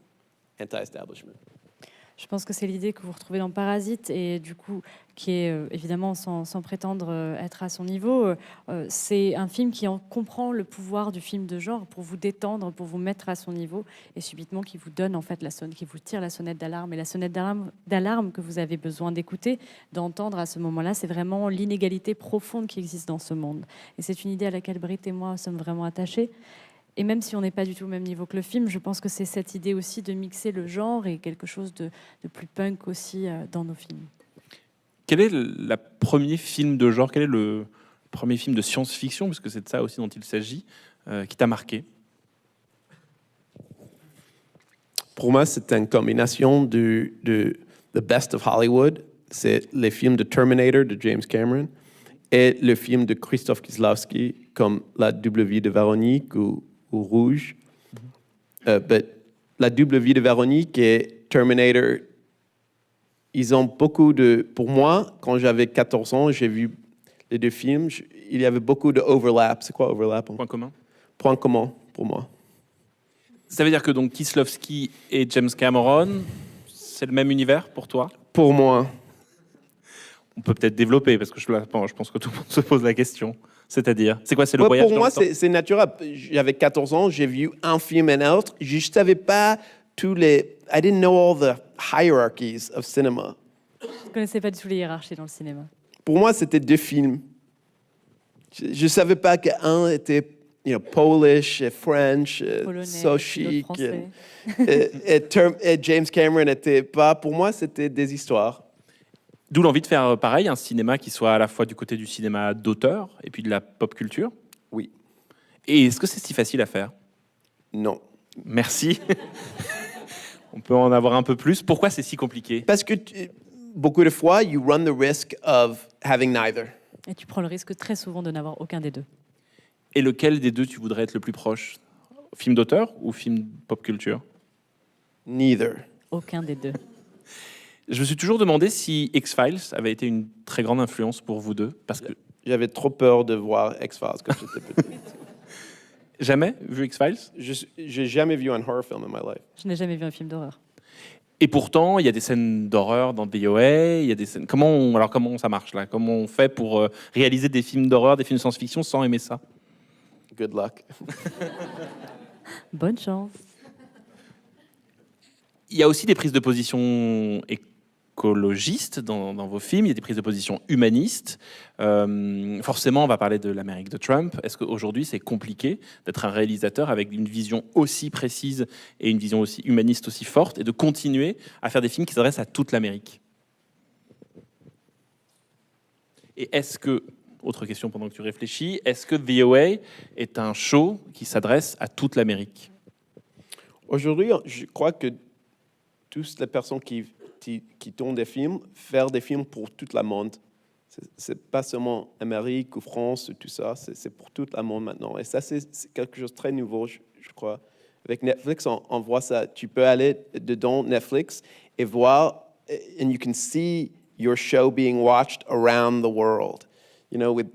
anti-establishment. Je pense que c'est l'idée que vous retrouvez dans Parasite et du coup, qui est évidemment sans prétendre être à son niveau. C'est un film qui en comprend le pouvoir du film de genre pour vous détendre, pour vous mettre à son niveau et subitement qui vous donne en fait qui vous tire la sonnette d'alarme. Et la sonnette d'alarme que vous avez besoin d'écouter, d'entendre à ce moment-là, c'est vraiment l'inégalité profonde qui existe dans ce monde. Et c'est une idée à laquelle Britt et moi sommes vraiment attachés. Et même si on n'est pas du tout au même niveau que le film, je pense que c'est cette idée aussi de mixer le genre et quelque chose de plus punk aussi dans nos films. Quel est le premier film de genre, quel est le premier film de science-fiction, parce que c'est de ça aussi dont il s'agit, qui t'a marqué? Pour moi, c'est une combinaison de The Best of Hollywood. C'est les films de Terminator de James Cameron et le film de Krzysztof Kieślowski comme La double vie de Véronique ou Rouge. But La double vie de Véronique et Terminator, ils ont beaucoup de... Pour moi, quand j'avais 14 ans, j'ai vu les deux films, il y avait beaucoup de overlap. C'est quoi overlap? Point commun. Point commun pour moi. Ça veut dire que donc Kieślowski et James Cameron, c'est le même univers pour toi? Pour moi. On peut peut-être développer, parce que je pense que tout le monde se pose la question. C'est-à-dire, c'est quoi, c'est le voyage pour dans moi, le temps? c'est naturel. J'avais 14 ans, j'ai vu un film et un autre. Je ne savais pas tous les... I didn't know all the hierarchies of cinema. Je ne connaissais pas du tout les hiérarchies dans le cinéma. Pour moi, c'était deux films. Je ne savais pas qu'un était Polish, French, Polonais, so chic. français. Et James Cameron n'était pas... Pour moi, c'était des histoires. D'où l'envie de faire pareil, un cinéma qui soit à la fois du côté du cinéma d'auteur et puis de la pop culture. Oui. Et est-ce que c'est si facile à faire? Non. Merci. On peut en avoir un peu plus. Pourquoi c'est si compliqué? Parce que beaucoup de fois, you run the risk of having neither. Et tu prends le risque très souvent de n'avoir aucun des deux. Et lequel des deux tu voudrais être le plus proche? Film d'auteur ou film pop culture? Neither. Aucun des deux. Je me suis toujours demandé si X-Files avait été une très grande influence pour vous deux, parce que J'avais trop peur de voir X-Files quand j'étais petit. jamais vu X-Files. J'ai jamais vu un horror film in my life. Je n'ai jamais vu un film d'horreur. Et pourtant, il y a des scènes d'horreur dans VOA, il y a des scènes... Comment ça marche là? Comment on fait pour réaliser des films d'horreur, des films de science-fiction sans aimer ça? Good luck. Bonne chance. Il y a aussi des prises de position écologistes dans vos films, il y a des prises de position humanistes. Forcément, on va parler de l'Amérique de Trump. Est-ce qu'aujourd'hui, c'est compliqué d'être un réalisateur avec une vision aussi précise et une vision aussi humaniste aussi forte et de continuer à faire des films qui s'adressent à toute l'Amérique? Et est-ce que, autre question pendant que tu réfléchis, est-ce que VOA est un show qui s'adresse à toute l'Amérique? Aujourd'hui, je crois que toutes les personnes qui tournent des films, faire des films pour tout le monde. C'est pas seulement Amérique ou France ou tout ça, c'est pour tout le monde maintenant. Et ça, c'est quelque chose de très nouveau, je crois. Avec Netflix, on voit ça. Tu peux aller dedans Netflix et voir, and you can see your show being watched around the world. You know, with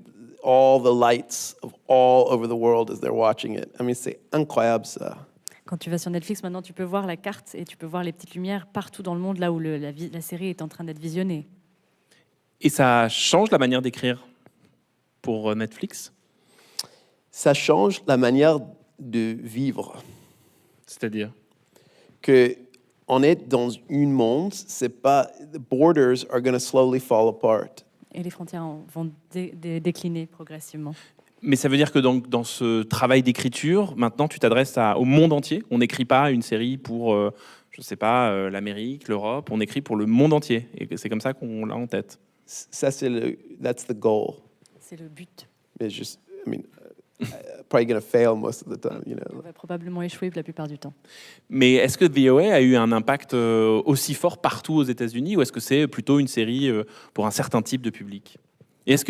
all the lights of all over the world as they're watching it. I mean, c'est incroyable ça. Quand tu vas sur Netflix, maintenant, tu peux voir la carte et tu peux voir les petites lumières partout dans le monde, là où la série est en train d'être visionnée. Et ça change la manière d'écrire pour Netflix? Ça change la manière de vivre. C'est-à-dire? Que on est dans un monde, c'est pas, the borders are going to slowly fall apart. Et les frontières vont décliner progressivement. Mais ça veut dire que dans ce travail d'écriture, maintenant, tu t'adresses au monde entier. On n'écrit pas une série pour, je sais pas, l'Amérique, l'Europe. On écrit pour le monde entier. Et c'est comme ça qu'on l'a en tête. Ça, that's the goal. C'est le but. Mais juste, I mean, probably going to fail most of the time, you On know. va probablement échouer la plupart du temps. Mais est-ce que VOA a eu un impact aussi fort partout aux États-Unis, ou est-ce que c'est plutôt une série pour un certain type de public? Et est-ce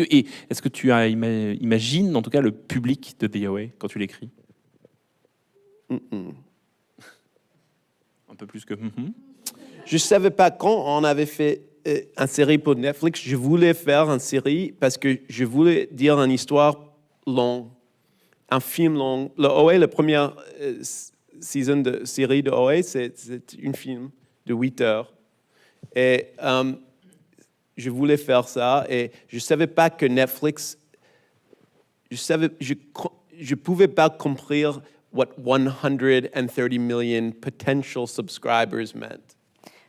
que tu imagines, en tout cas, le public de VOA quand tu l'écris? Un peu plus que... Je savais pas quand on avait fait une série pour Netflix. Je voulais faire une série parce que je voulais dire une histoire longue, un film long. Le OA, la première saison de série de OA, c'est un film de 8 heures. Et je voulais faire ça et je savais pas que Netflix, je pouvais pas comprendre what 130 million potential subscribers meant.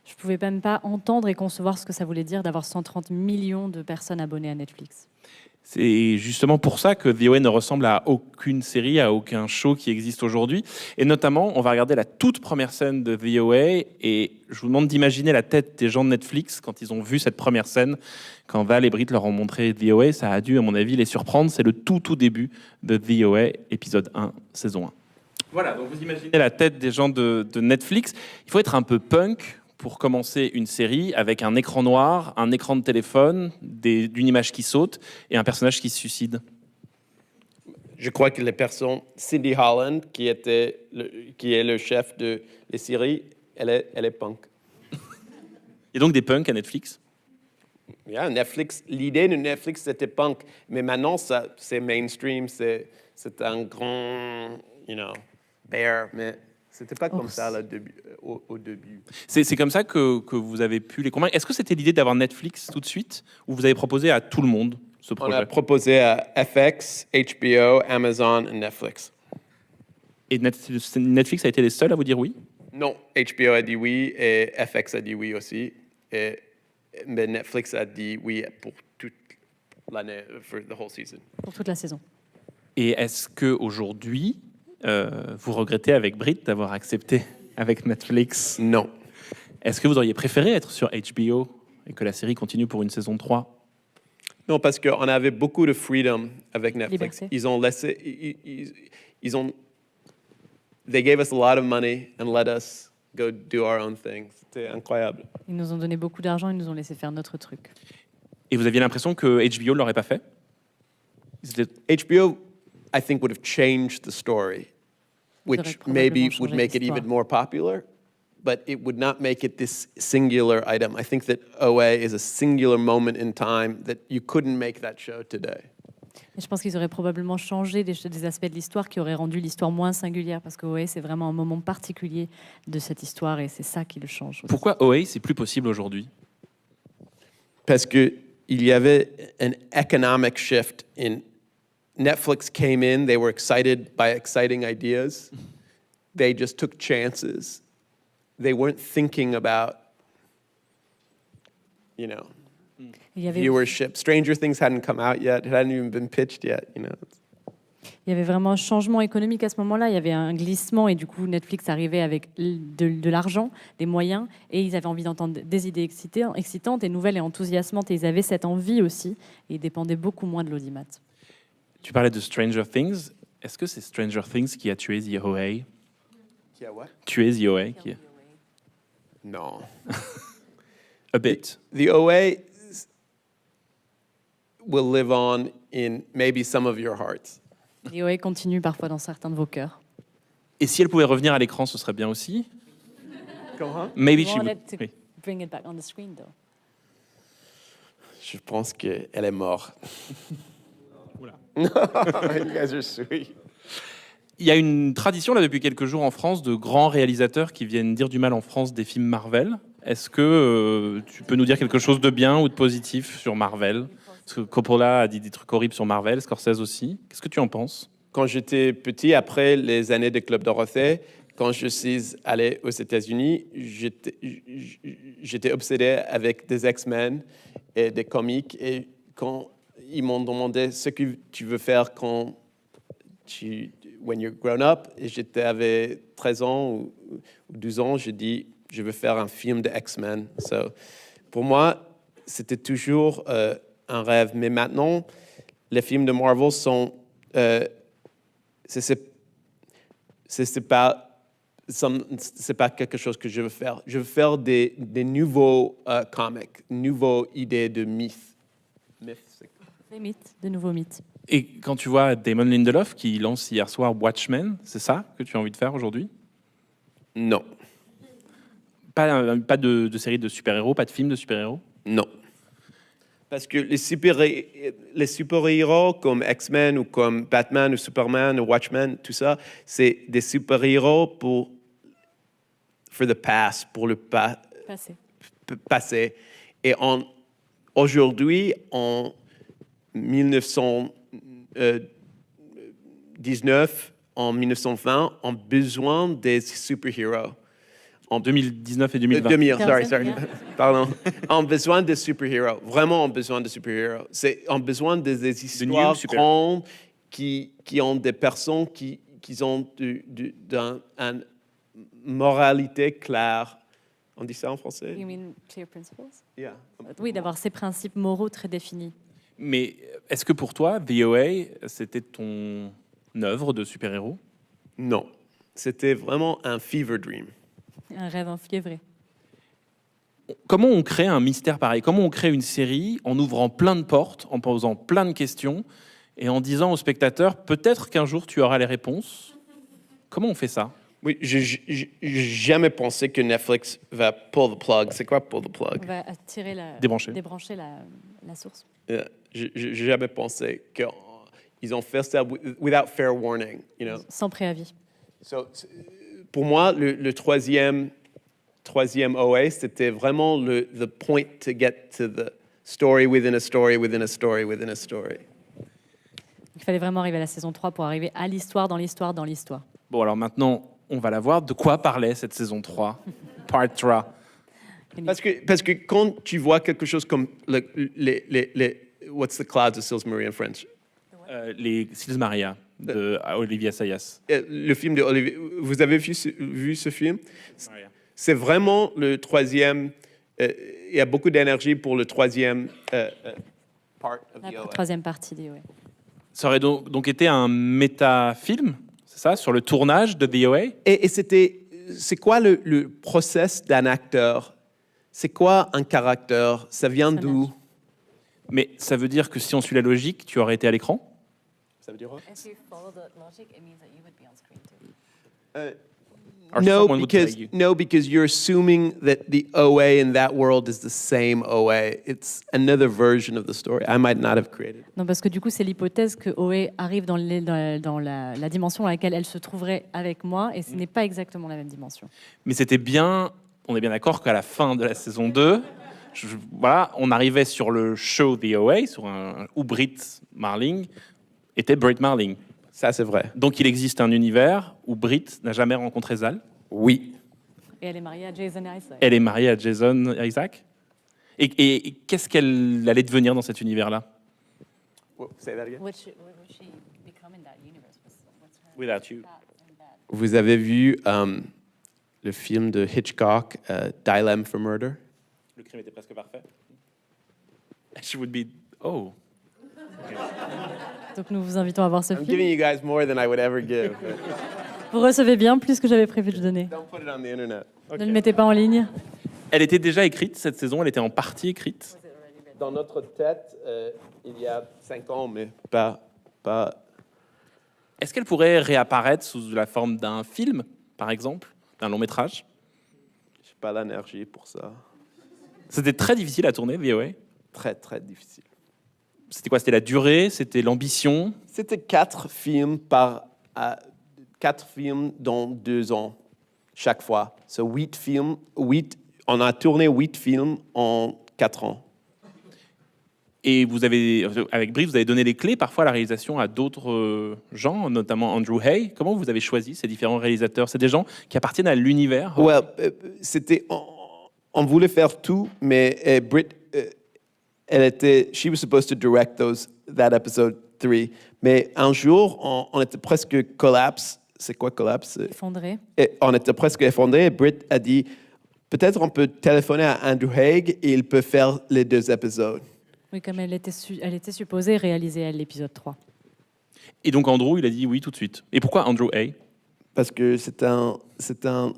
Je ne pouvais même pas entendre et concevoir ce que ça voulait dire d'avoir 130 millions de personnes abonnées à Netflix. C'est justement pour ça que VOA ne ressemble à aucune série, à aucun show qui existe aujourd'hui. Et notamment, on va regarder la toute première scène de VOA et je vous demande d'imaginer la tête des gens de Netflix quand ils ont vu cette première scène. Quand Val et Britt leur ont montré VOA, ça a dû, à mon avis, les surprendre. C'est le tout début de VOA, épisode 1, saison 1. Voilà, donc vous imaginez la tête des gens de Netflix. Il faut être un peu punk pour commencer une série avec un écran noir, un écran de téléphone, d'une image qui saute et un personnage qui se suicide. Je crois que les personnes, Cindy Holland, qui est le chef de la série, elle est punk. Il y a donc des punks à Netflix? Yeah, Netflix, l'idée de Netflix, c'était punk. Mais maintenant, c'est mainstream, c'est un grand, bear. Mais c'était pas comme ça au début. C'est comme ça que vous avez pu les convaincre. Est-ce que c'était l'idée d'avoir Netflix tout de suite ou vous avez proposé à tout le monde ce projet? On a proposé à FX, HBO, Amazon et Netflix. Et Netflix a été les seuls à vous dire oui? Non, HBO a dit oui et FX a dit oui aussi. Mais Netflix a dit oui pour toute l'année, for the whole season. Pour toute la saison. Et est-ce qu'aujourd'hui, vous regrettez avec Britt d'avoir accepté avec Netflix? Non. Est-ce que vous auriez préféré être sur HBO et que la série continue pour une saison 3? Non, parce qu'on avait beaucoup de freedom avec Netflix. Liberté. Ils ont laissé... They gave us a lot of money and let us go do our own thing. C'était incroyable. Ils nous ont donné beaucoup d'argent, ils nous ont laissé faire notre truc. Et vous aviez l'impression que HBO ne l'aurait pas fait? HBO, I think, would have changed the story, which maybe would make it even more popular. but it would not make it this singular item. I think that OA is a singular moment in time that you couldn't make that show today. Et je pense qu'ils auraient probablement changé des aspects de l'histoire qui auraient rendu l'histoire moins singulière, parce que OA, c'est vraiment un moment particulier de cette histoire, et c'est ça qui le change aussi. Pourquoi OA, c'est plus possible aujourd'hui? Parce que il y avait an economic shift in Netflix came in, they were excited by exciting ideas. They just took chances. They weren't thinking about, you know, Il y avait viewership. Stranger Things hadn't come out yet. It hadn't even been pitched yet, you know. Il y avait vraiment un changement économique à ce moment-là. Il y avait un glissement et du coup, Netflix arrivait avec de l'argent, des moyens, et ils avaient envie d'entendre des idées excitantes et nouvelles et enthousiasmantes. Et ils avaient cette envie aussi, et ils dépendaient beaucoup moins de l'audimat. Tu parlais de Stranger Things. Est-ce que c'est Stranger Things qui a tué The OA? Yeah, what? Tué The OA qui... No. A bit. The OA will live on in maybe some of your hearts. Et OA continue parfois dans certains de vos cœurs. Et si elle pouvait revenir à l'écran, ce serait bien aussi. Comment? Maybe We she would. wanted to Oui. bring it back on the screen, though. Je pense qu'elle est morte. Oula. You guys are sweet. Il y a une tradition là depuis quelques jours en France de grands réalisateurs qui viennent dire du mal en France des films Marvel. Est-ce que tu peux nous dire quelque chose de bien ou de positif sur Marvel? Parce que Coppola a dit des trucs horribles sur Marvel, Scorsese aussi. Qu'est-ce que tu en penses? Quand j'étais petit, après les années de Club Dorothée, quand je suis allé aux États-Unis, j'étais obsédé avec des X-Men et des comics. Et quand ils m'ont demandé ce que tu veux faire when you're grown up, et j'avais 13 ans ou 12 ans, j'ai dit, je veux faire un film de X-Men. So, pour moi, c'était toujours un rêve. Mais maintenant, les films de Marvel sont... c'est pas quelque chose que je veux faire. Je veux faire des nouveaux comics, nouveaux idées de mythes. Des mythes, de nouveaux mythes. Et quand tu vois Damon Lindelof qui lance hier soir Watchmen, c'est ça que tu as envie de faire aujourd'hui? Non, Pas de série de super-héros, pas de film de super-héros? non. Parce que les super-héros comme X-Men ou comme Batman ou Superman ou Watchmen, tout ça, c'est des super-héros for the past, pour le passé. Et aujourd'hui, en 1919, en 1920, on a besoin des super-héros. En 2019 et 2020. 2000, sorry. Pardon. On a besoin de super-héros. Vraiment, on a besoin de super-héros. On a besoin des histoires grandes qui ont des personnes qui ont une moralité claire. On dit ça en français? You mean clear principles? Yeah. Oui, d'avoir ces principes moraux très définis. Mais est-ce que pour toi, The OA, c'était ton œuvre de super-héros? Non. C'était vraiment un fever dream. Un rêve enfiévré. Comment on crée un mystère pareil? Comment on crée une série en ouvrant plein de portes, en posant plein de questions et en disant aux spectateurs, peut-être qu'un jour tu auras les réponses? Comment on fait ça? Oui, j'ai jamais pensé que Netflix va pull the plug. C'est quoi pull the plug? On va tirer débrancher la source. Yeah. J'ai jamais pensé qu'ils ont fait ça without fair warning, you know. Sans préavis. So, pour moi, le troisième OA, c'était vraiment the point to get to the story within a story within a story within a story. Il fallait vraiment arriver à la saison 3 pour arriver à l'histoire dans l'histoire dans l'histoire. Bon, alors maintenant, on va la voir. De quoi parlait cette saison 3? Part 3. Parce que quand tu vois quelque chose comme What's the Clouds of Sils Maria in French? Les Sils Maria de Olivier Assayas. Le film de Olivier. Vous avez vu ce film? C'est vraiment le troisième. Il y a beaucoup d'énergie pour le troisième part of the La OA. troisième partie des OA. Ça aurait donc été un méta-film, c'est ça, sur le tournage de The OA? Et c'est quoi le process d'un acteur? C'est quoi un caractère? Ça vient d'où? Mais ça veut dire que si on suit la logique, tu aurais été à l'écran? Ça veut dire quoi? Or No, someone would play because you? no, because you're assuming that the OA in that world is the same OA. It's another version of the story I might not have created. Non, parce que du coup, c'est l'hypothèse que Oé arrive dans la dimension dans laquelle elle se trouverait avec moi, et ce n'est pas exactement la même dimension. Mais c'était bien, on est bien d'accord qu'à la fin de la saison 2, voilà, on arrivait sur le show The OA, où Brit Marling était Brit Marling. Ça, c'est vrai. Donc il existe un univers où Brit n'a jamais rencontré Zal. Oui. Et elle est mariée à Jason Isaac. Elle est mariée à Jason Isaac. Et qu'est-ce qu'elle allait devenir dans cet univers-là? Say that again. What should she become in that universe? Without you. Vous avez vu le film de Hitchcock, Dilemma for Murder? Le crime était presque parfait. She would be... Oh. Donc nous vous invitons à voir ce I'm film. giving you guys more than I would ever give. Vous recevez bien plus que j'avais prévu de donner. Don't put it on the internet. Ne le mettez pas en ligne. Elle était déjà écrite, cette saison, elle était en partie écrite. Dans notre tête, il y a 5 ans, mais pas. Est-ce qu'elle pourrait réapparaître sous la forme d'un film, par exemple, d'un long métrage? J'ai pas l'énergie pour ça. C'était très difficile à tourner, VOA. Très, très difficile. C'était quoi? C'était la durée? C'était l'ambition? C'était 4 films dans 2 ans, chaque fois. So 8 films, on a tourné 8 films en 4 ans. Et vous avez, avec Brie, vous avez donné les clés parfois à la réalisation à d'autres gens, notamment Andrew Hay. Comment vous avez choisi ces différents réalisateurs? C'est des gens qui appartiennent à l'univers? Well, on voulait faire tout, mais Brit, she was supposed to direct that episode 3. Mais un jour, on était presque collapse. C'est quoi collapse? Effondré. Et on était presque effondré. Et Brit a dit, peut-être on peut téléphoner à Andrew Haig et il peut faire les 2 épisodes. Oui, comme elle était supposée réaliser elle l'épisode 3. Et donc Andrew, il a dit oui tout de suite. Et pourquoi Andrew Hay? Parce que c'est un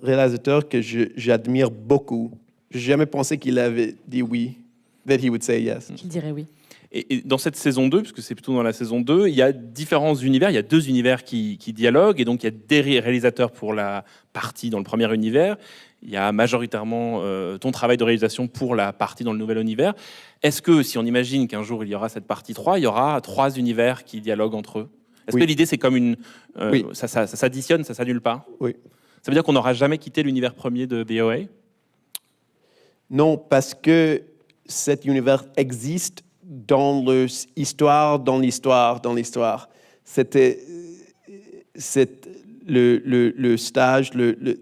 réalisateur que j'admire beaucoup. J'ai jamais pensé qu'il avait dit oui, that he would say yes. Qu'il dirait oui. Et dans cette saison 2, puisque c'est plutôt dans la saison 2, il y a différents univers, il y a 2 univers qui dialoguent, et donc il y a des réalisateurs pour la partie dans le premier univers, il y a majoritairement ton travail de réalisation pour la partie dans le nouvel univers. Est-ce que, si on imagine qu'un jour il y aura cette partie 3, il y aura 3 univers qui dialoguent entre eux? Est-ce Oui. que l'idée c'est comme une... Oui. Ça s'additionne, ça s'annule pas? Oui. Ça veut dire qu'on n'aura jamais quitté l'univers premier de VOA? Non, parce que cet univers existe dans l'histoire, dans l'histoire. C'est le stage,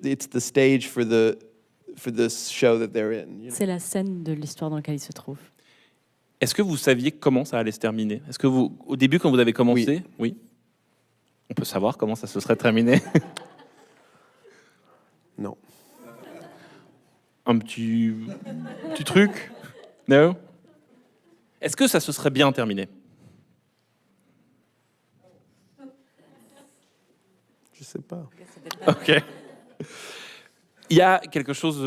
it's the stage for the show that they're in. You know? C'est la scène de l'histoire dans laquelle il se trouve. Est-ce que vous saviez comment ça allait se terminer? Est-ce que vous, au début, quand vous avez commencé, oui. On peut savoir comment ça se serait terminé? Non. Un petit truc? Non? Est-ce que ça se serait bien terminé? Je sais pas. Ok. Il y a quelque chose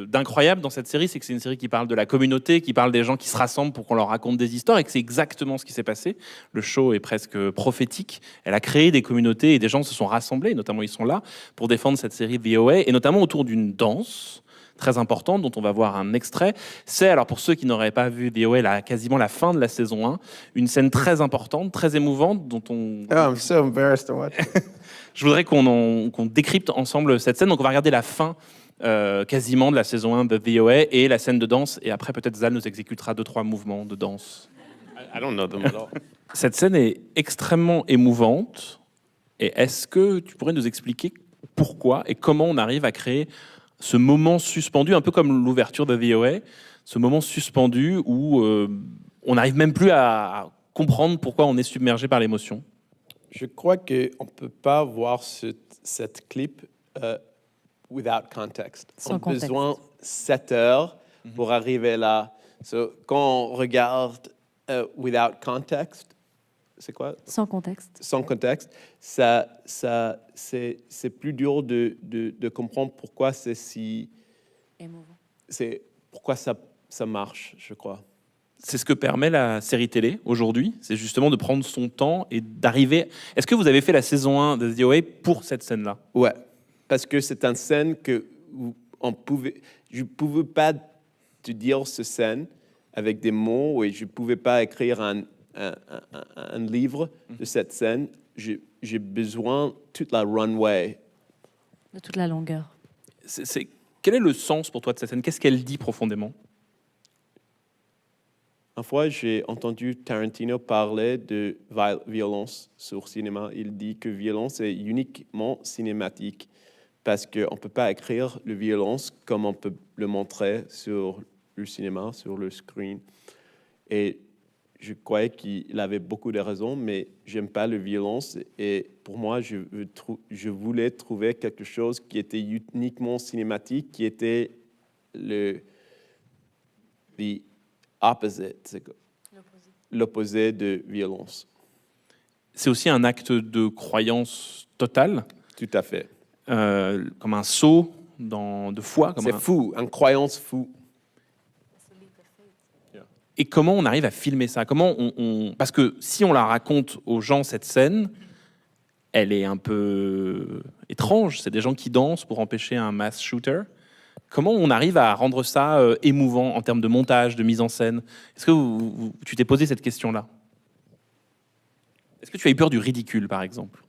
d'incroyable dans cette série, c'est que c'est une série qui parle de la communauté, qui parle des gens qui se rassemblent pour qu'on leur raconte des histoires, et que c'est exactement ce qui s'est passé. Le show est presque prophétique. Elle a créé des communautés et des gens se sont rassemblés, notamment ils sont là, pour défendre cette série VOA, et notamment autour d'une danse très importante dont on va voir un extrait. C'est, alors pour ceux qui n'auraient pas vu VOA, quasiment la fin de la saison 1, une scène très importante, très émouvante, dont on... Oh, I'm so embarrassed to watch. Je voudrais qu'on décrypte ensemble cette scène. Donc on va regarder la fin quasiment de la saison 1 de VOA et la scène de danse. Et après, peut-être Zal nous exécutera 2-3 mouvements de danse. I don't know them at all. Cette scène est extrêmement émouvante. Et est-ce que tu pourrais nous expliquer pourquoi et comment on arrive à créer ce moment suspendu, un peu comme l'ouverture de VOA, ce moment suspendu où on n'arrive même plus à comprendre pourquoi on est submergé par l'émotion? Je crois qu'on ne peut pas voir cette clip without context. Sans on a contexte. besoin 7 heures pour arriver là. So, quand on regarde without context, c'est quoi? Sans contexte. Sans contexte, c'est plus dur de comprendre pourquoi c'est si... Émouvant. Pourquoi ça marche, je crois. C'est ce que permet la série télé aujourd'hui, c'est justement de prendre son temps et d'arriver... Est-ce que vous avez fait la saison 1 de The OA pour cette scène-là? Ouais. parce que c'est une scène je ne pouvais pas te dire cette scène avec des mots et je ne pouvais pas écrire un livre de cette scène. J'ai besoin de toute la runway. De toute la longueur. Quel est le sens pour toi de cette scène? Qu'est-ce qu'elle dit profondément? Une fois, j'ai entendu Tarantino parler de violence sur cinéma. Il dit que violence est uniquement cinématique parce qu'on ne peut pas écrire la violence comme on peut le montrer sur le cinéma, sur le screen. Et je croyais qu'il avait beaucoup de raisons, mais j'aime pas la violence. Et pour moi, je voulais trouver quelque chose qui était uniquement cinématique, qui était the opposite, l'opposé de violence. C'est aussi un acte de croyance totale, Tout à fait. comme un saut de foi. C'est fou, une croyance fou. Et comment on arrive à filmer ça? Comment Parce que si on la raconte aux gens, cette scène, elle est un peu étrange. C'est des gens qui dansent pour empêcher un mass shooter. Comment on arrive à rendre ça émouvant en termes de montage, de mise en scène? Est-ce que tu t'es posé cette question-là? Est-ce que tu as eu peur du ridicule, par exemple?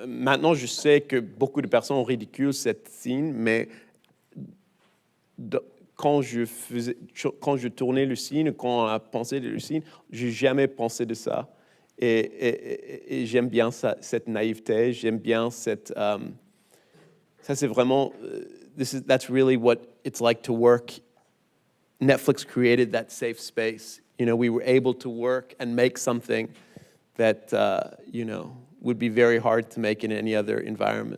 Maintenant, je sais que beaucoup de personnes ridiculent cette scène, mais quand je tournais le scene, quand on a pensé de le scene, j'ai jamais pensé de ça. Et j'aime bien cette naïveté, j'aime bien cette... ça, c'est vraiment... that's really what it's like to work. Netflix created that safe space. You know, we were able to work and make something that, would be very hard to make in any other environment.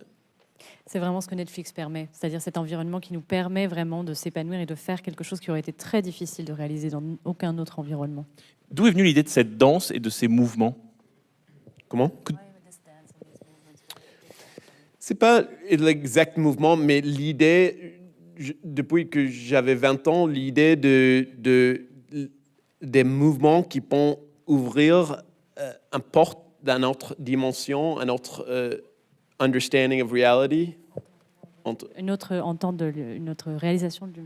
C'est vraiment ce que Netflix permet, c'est-à-dire cet environnement qui nous permet vraiment de s'épanouir et de faire quelque chose qui aurait été très difficile de réaliser dans aucun autre environnement. D'où est venue l'idée de cette danse et de ces mouvements? Comment? C'est pas l'exact mouvement, mais l'idée, depuis que j'avais 20 ans, l'idée des mouvements qui peuvent ouvrir une porte d'une autre dimension, une autre understanding of reality. Une autre entente, une autre réalisation de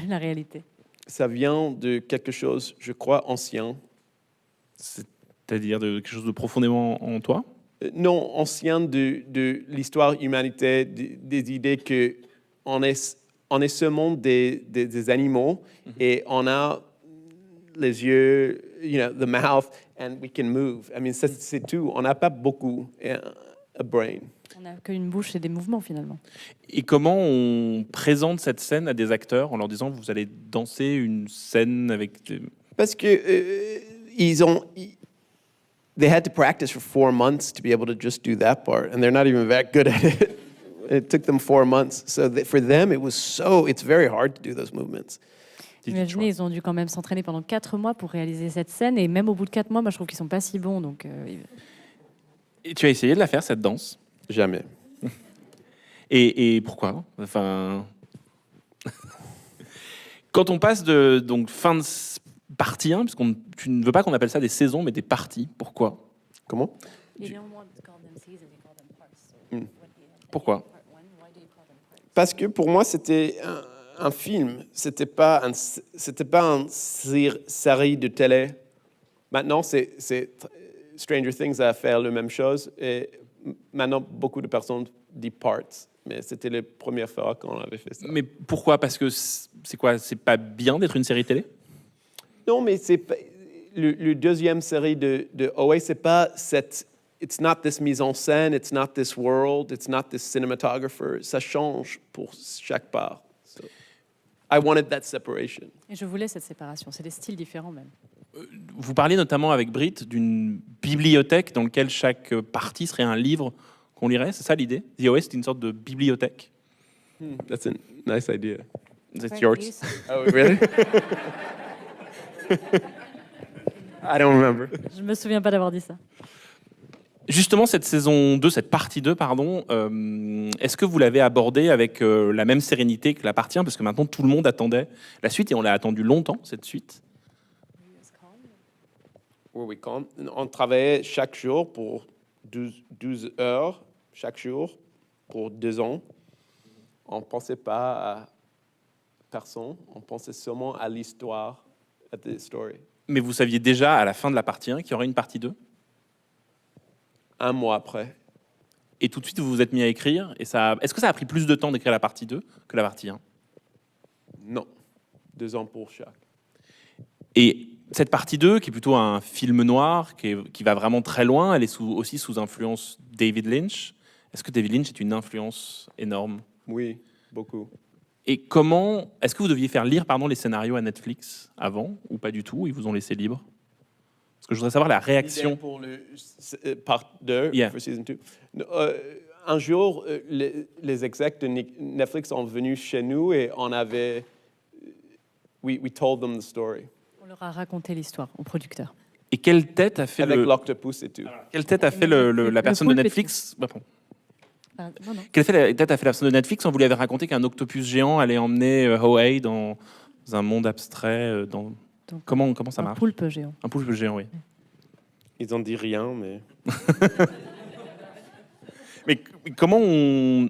la réalité. Ça vient de quelque chose, je crois, ancien. C'est-à-dire de quelque chose de profondément en toi? Non, ancien de l'histoire humanité, des idées que on est seulement des animaux et on a les yeux, the mouth, and we can move. I mean, c'est tout. On n'a pas beaucoup a brain. On n'a qu'une bouche et des mouvements finalement. Et comment on présente cette scène à des acteurs en leur disant vous allez danser une scène avec des... Parce que they had to practice for 4 months to be able to just do that part, and they're not even that good at it. It took them 4 months, so for them it's very hard to do those movements. Imaginez, ils ont dû quand même s'entraîner pendant 4 mois pour réaliser cette scène, et même au bout de 4 mois, moi je trouve qu'ils sont pas si bons. Donc, Et tu as essayé de la faire, cette danse? Jamais. Et pourquoi? Enfin, quand on passe de fin de partie 1, puisque tu ne veux pas qu'on appelle ça des saisons, mais des parties, pourquoi? Comment? Pourquoi? Parce que pour moi, c'était un film. C'était pas une série de télé. Maintenant, c'est Stranger Things a fait la même chose. Et maintenant, beaucoup de personnes disent Parts. Mais c'était la première fois qu'on avait fait ça. Mais pourquoi? Parce que c'est quoi? C'est pas bien d'être une série télé? Non, mais c'est le deuxième série de OA, c'est pas cette... It's not this mise en scène, it's not this world, it's not this cinematographer. Ça change pour chaque part. So, I wanted that separation. Et je voulais cette séparation. C'est des styles différents même. Vous parliez notamment avec Britt d'une bibliothèque dans laquelle chaque partie serait un livre qu'on lirait. C'est ça l'idée? The OA, c'est une sorte de bibliothèque. That's a nice idea. That's yours. Oh, really? I don't remember. Je me souviens pas d'avoir dit ça. Justement, cette saison 2, cette partie 2, pardon, est-ce que vous l'avez abordée avec la même sérénité que la partie 1? Parce que maintenant, tout le monde attendait la suite et on l'a attendu longtemps, cette suite. Were we calm? On travaillait chaque jour pour 12 heures chaque jour pour 2 ans. On ne pensait pas à personne, on pensait seulement à l'histoire, à the story. Mais vous saviez déjà à la fin de la partie 1 qu'il y aurait une partie 2? 1 mois après. Et tout de suite, vous vous êtes mis à écrire. Est-ce que ça a pris plus de temps d'écrire la partie 2 que la partie 1? Non, 2 ans pour chaque. Et cette partie 2, qui est plutôt un film noir, qui va vraiment très loin, elle est aussi sous influence David Lynch. Est-ce que David Lynch est une influence énorme? Oui, beaucoup. Et est-ce que vous deviez faire lire les scénarios à Netflix avant, ou pas du tout? Ils vous ont laissé libre? Parce que je voudrais savoir la réaction. L'idée pour le part 2, Yeah. for season 2. Un jour, les execs de Netflix sont venus chez nous et on avait... We told them the story. On leur a raconté l'histoire aux producteurs. Et quelle tête a fait Avec l'octopus et tout. Quelle tête a fait la personne de poulpe et Netflix? non, non. Quelle tête a fait la personne de Netflix quand vous lui avez raconté qu'un octopus géant allait emmener Hoei dans un monde abstrait Comment ça Un marche? poulpe géant. Un poulpe géant, oui. Ils ont dit rien, mais... Mais comment on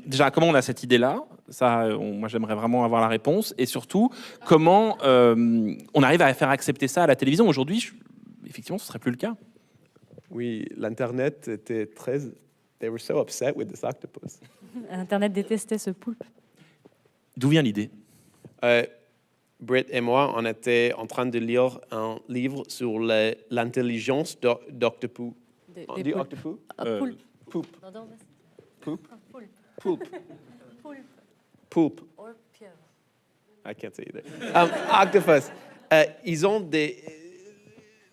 a cette idée-là? Moi, j'aimerais vraiment avoir la réponse. Et surtout, comment on arrive à faire accepter ça à la télévision? Aujourd'hui, effectivement, ce ne serait plus le cas. Oui, l'Internet était très... They were so upset with this octopus. Internet détestait ce poulpe. D'où vient l'idée? Britt et moi, on était en train de lire un livre sur l'intelligence d'octopus. On dit poulpes. octopus? Poulpe. Poop. Non, non, vas-y. Poop. Poulpe. Poop. Poulpe. Poop. Or pieuvre. I can't say either. Octopus. Ils ont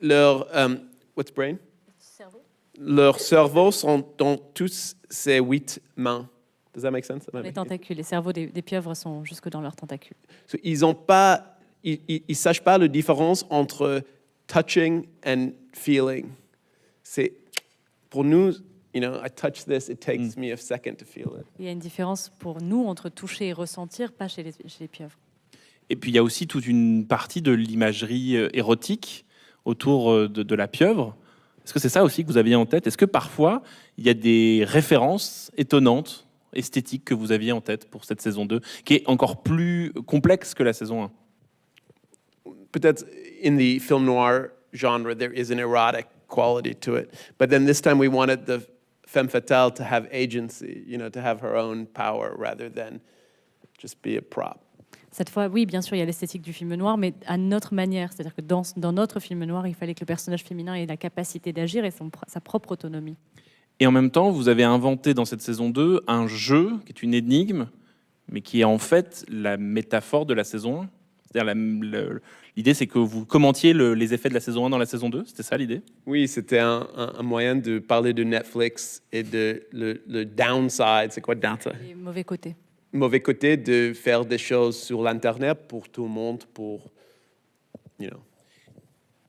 leur what's brain? Cerveau. Leurs cerveaux sont dans tous ces 8 mains. Does that make sense? Les tentacules. Les cerveaux des pieuvres sont jusque dans leurs tentacules. So, ils savent pas la différence entre touching and feeling. C'est pour nous, I touch this, it takes me a second to feel it. Il y a une différence pour nous entre toucher et ressentir, pas chez les pieuvres. Et puis, il y a aussi toute une partie de l'imagerie érotique autour de la pieuvre. Est-ce que c'est ça aussi que vous aviez en tête? Est-ce que parfois, il y a des références étonnantes, esthétiques, que vous aviez en tête pour cette saison 2, qui est encore plus complexe que la saison 1? Peut-être in the film noir genre, there is an erotic quality to it. But then this time we wanted the femme fatale to have agency, to have her own power rather than just be a prop. Cette fois, oui, bien sûr, il y a l'esthétique du film noir, mais à notre manière. C'est-à-dire que dans notre film noir, il fallait que le personnage féminin ait la capacité d'agir et sa propre autonomie. Et en même temps, vous avez inventé dans cette saison 2 un jeu qui est une énigme, mais qui est en fait la métaphore de la saison 1. C'est-à-dire l'idée, c'est que vous commentiez les effets de la saison 1 dans la saison 2. C'était ça l'idée? Oui, c'était un moyen de parler de Netflix et de le downside. C'est quoi downside? Les mauvais côtés. Mauvais côté de faire des choses sur l'Internet pour tout le monde,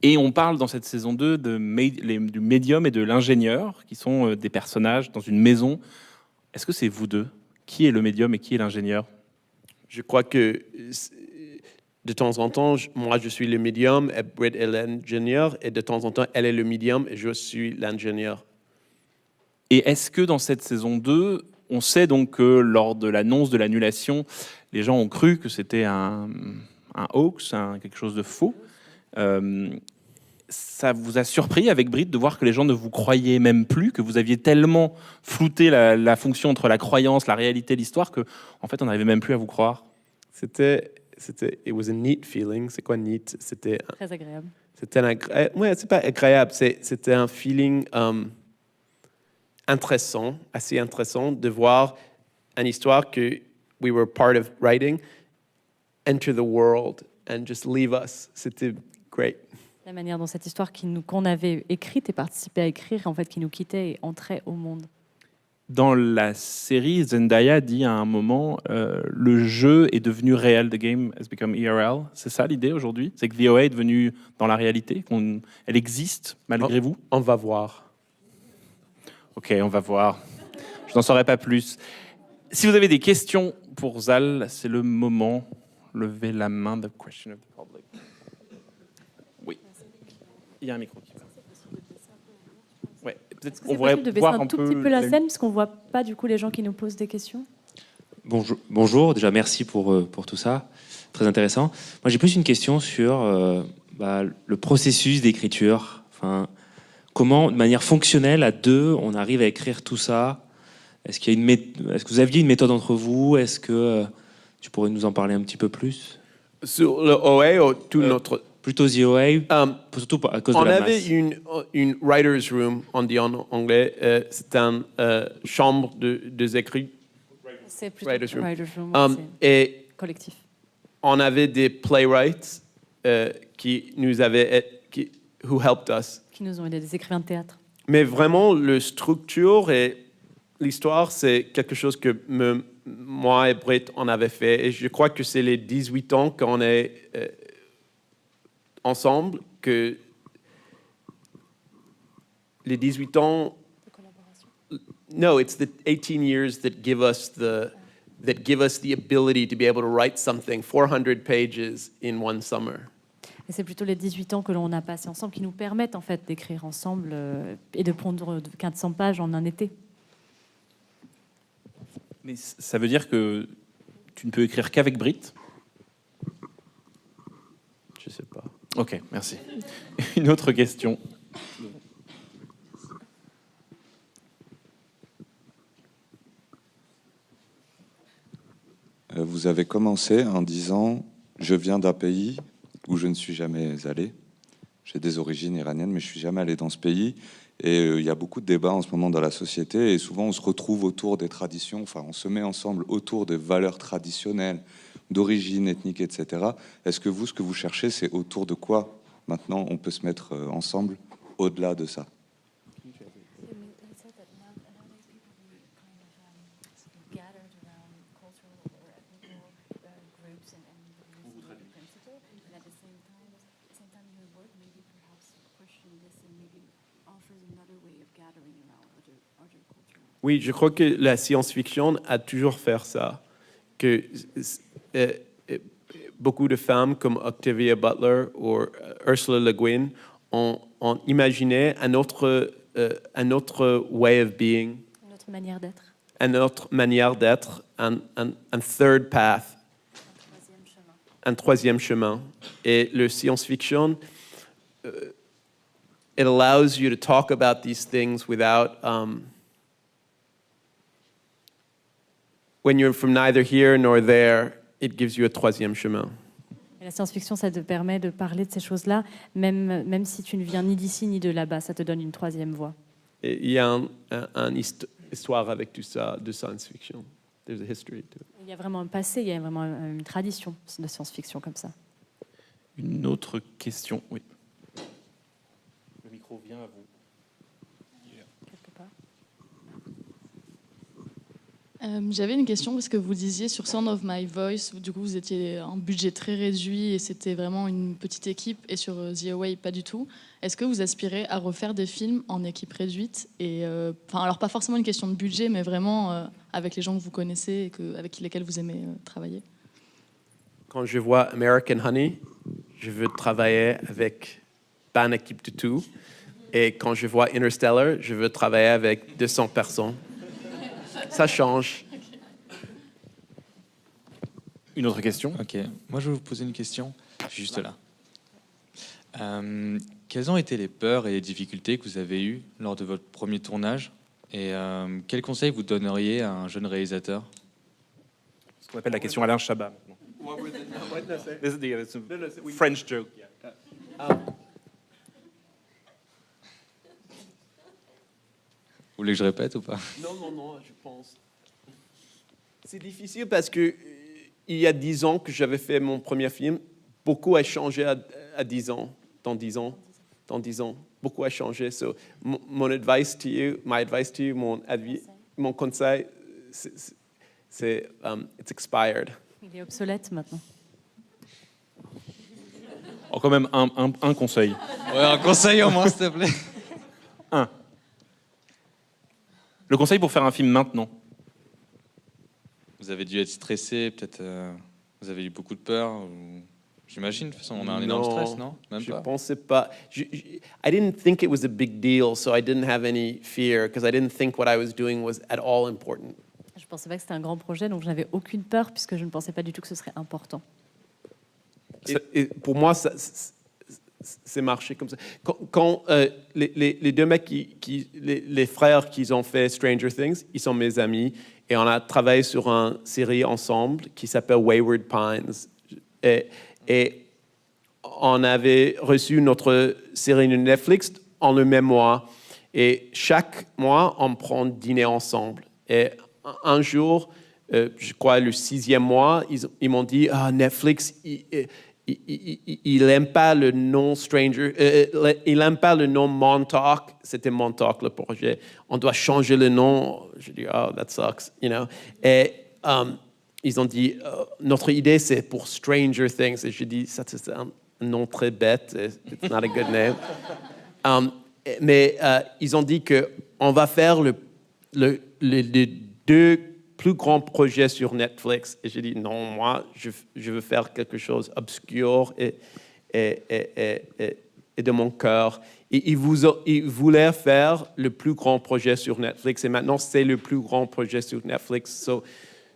Et on parle dans cette saison 2 du médium et de l'ingénieur, qui sont des personnages dans une maison. Est-ce que c'est vous deux? Qui est le médium et qui est l'ingénieur? Je crois que de temps en temps, moi je suis le médium et Britt est l'ingénieur, et de temps en temps, elle est le médium et je suis l'ingénieur. Et est-ce que dans cette saison 2, on sait donc que lors de l'annonce de l'annulation, les gens ont cru que c'était un hoax, quelque chose de faux. Ça vous a surpris avec Britt de voir que les gens ne vous croyaient même plus, que vous aviez tellement flouté la fonction entre la croyance, la réalité, l'histoire, que en fait on n'arrivait même plus à vous croire? It was a neat feeling. C'est quoi neat? C'était Très agréable. Ouais, c'est pas agréable. C'était un feeling intéressant, assez intéressant de voir une histoire que we were part of writing enter the world and just leave us. C'était great. La manière dont cette histoire qu'on avait écrite et participé à écrire, en fait, qui nous quittait et entrait au monde. Dans la série, Zendaya dit à un moment le jeu est devenu réel, the game has become IRL. C'est ça l'idée aujourd'hui? C'est que VOA est devenue dans la réalité, elle existe malgré vous? On va voir. Ok, on va voir. Je n'en saurai pas plus. Si vous avez des questions pour Zal, c'est le moment. Levez la main. The question of the public. Oui. Il y a un micro qui va. Ouais, peut-être Est-ce que on c'est pourrait possible de baisser voir un tout petit peu la scène, parce qu'on voit pas du coup les gens qui nous posent des questions? Bonjour, déjà merci pour tout ça, très intéressant. Moi j'ai plus une question sur le processus d'écriture. Enfin, comment, de manière fonctionnelle, à deux, on arrive à écrire tout ça? Est-ce qu'il y a est-ce que vous aviez une méthode entre vous? Est-ce que tu pourrais nous en parler un petit peu plus? Sur le OA ou tout notre... Plutôt The OA, surtout à cause de On la avait masse. une writer's room, on dit en anglais. C'est une chambre des écrits. C'est plutôt Writer's room. writer's room, ouais, c'est Et collectif. on avait des playwrights qui nous avaient... who helped us. Qui nous ont aidés, des écrivains de théâtre. Mais vraiment, la structure et l'histoire, c'est quelque chose que moi et Britt, on avait fait. Et je crois que c'est les 18 ans qu'on est ensemble, que les 18 ans... No, it's the 18 years that give us the ability to be able to write something 400 pages in one summer. Et c'est plutôt les 18 ans que l'on a passé ensemble qui nous permettent en fait d'écrire ensemble et de pondre 400 pages en un été. Mais ça veut dire que tu ne peux écrire qu'avec Britt? Je sais pas. Ok, merci. Une autre question. Vous avez commencé en disant « Je viens d'un pays où je ne suis jamais allé. J'ai des origines iraniennes, mais je ne suis jamais allé dans ce pays. » Et il y a beaucoup de débats en ce moment dans la société, et souvent on se retrouve autour des traditions, enfin on se met ensemble autour des valeurs traditionnelles, d'origine ethnique, etc. Est-ce que vous, ce que vous cherchez, c'est autour de quoi maintenant on peut se mettre ensemble au-delà de ça? Oui, je crois que la science-fiction a toujours fait ça. Que beaucoup de femmes comme Octavia Butler ou Ursula Le Guin ont imaginé un autre way of being, Une autre manière d'être. une autre manière d'être, un third path, un troisième chemin. Et le science-fiction, it allows you to talk about these things without... when you're from neither here nor there, it gives you a troisième chemin. Et la science-fiction, ça te permet de parler de ces choses-là, même si tu ne viens ni d'ici ni de là-bas, ça te donne une troisième voie. Et il y a une histoire avec tout ça de science-fiction. There's a history to it. Il y a vraiment un passé, il y a vraiment une tradition de science-fiction comme ça. Une autre question, oui. Le micro vient à vous. Quelque part. J'avais une question parce que vous disiez sur Sound of My Voice, du coup vous étiez un budget très réduit et c'était vraiment une petite équipe, et sur The Away pas du tout. Est-ce que vous aspirez à refaire des films en équipe réduite et alors pas forcément une question de budget, mais vraiment avec les gens que vous connaissez et avec lesquels vous aimez travailler? Quand je vois American Honey, je veux travailler avec pas une équipe de tout. Et quand je vois Interstellar, je veux travailler avec 200 personnes. Ça change. Une autre question? Ok, moi je vais vous poser une question, juste là. Quelles ont été les peurs et les difficultés que vous avez eues lors de votre premier tournage? Et quels conseils vous donneriez à un jeune réalisateur? Ce qu'on appelle la question Alain Chabat. French joke. Vous voulez que je répète ou pas? Non, je pense. C'est difficile parce que il y a 10 ans que j'avais fait mon premier film. Beaucoup a changé à 10 ans, dans 10 ans. Beaucoup a changé. So, mon advice to you, mon conseil, c'est it's expired. Il est obsolète maintenant. Oh, quand même un conseil. Ouais, un conseil au moins, s'il te plaît. Un. Le conseil pour faire un film maintenant. Vous avez dû être stressé, peut-être vous avez eu beaucoup de peur ou... J'imagine, de toute façon, on a un énorme stress, non? Même je pas. pensais pas. I didn't think it was a big deal, so I didn't have any fear because I didn't think what I was doing was at all important. Je ne pensais pas que c'était un grand projet, donc je n'avais aucune peur puisque je ne pensais pas du tout que ce serait important. Et pour moi, c'est marché comme ça. Quand les deux mecs, les frères qui ont fait Stranger Things, ils sont mes amis et on a travaillé sur une série ensemble qui s'appelle Wayward Pines. Et on avait reçu notre série de Netflix en le même mois. Et chaque mois, on prend dîner ensemble. Et un jour, je crois le 6e mois, ils m'ont dit Netflix, il n'aime pas le nom Stranger, il n'aime pas le nom Montauk. C'était Montauk le projet. On doit changer le nom. Je dis that sucks, you know. Et ils ont dit notre idée c'est pour Stranger Things. Et je dis ça c'est un nom très bête. It's not a good name. Mais ils ont dit que on va faire les 2 plus grands projets sur Netflix. Et j'ai dit non, moi, je veux faire quelque chose obscur et de mon cœur. Et ils voulaient faire le plus grand projet sur Netflix. Et maintenant, c'est le plus grand projet sur Netflix. So,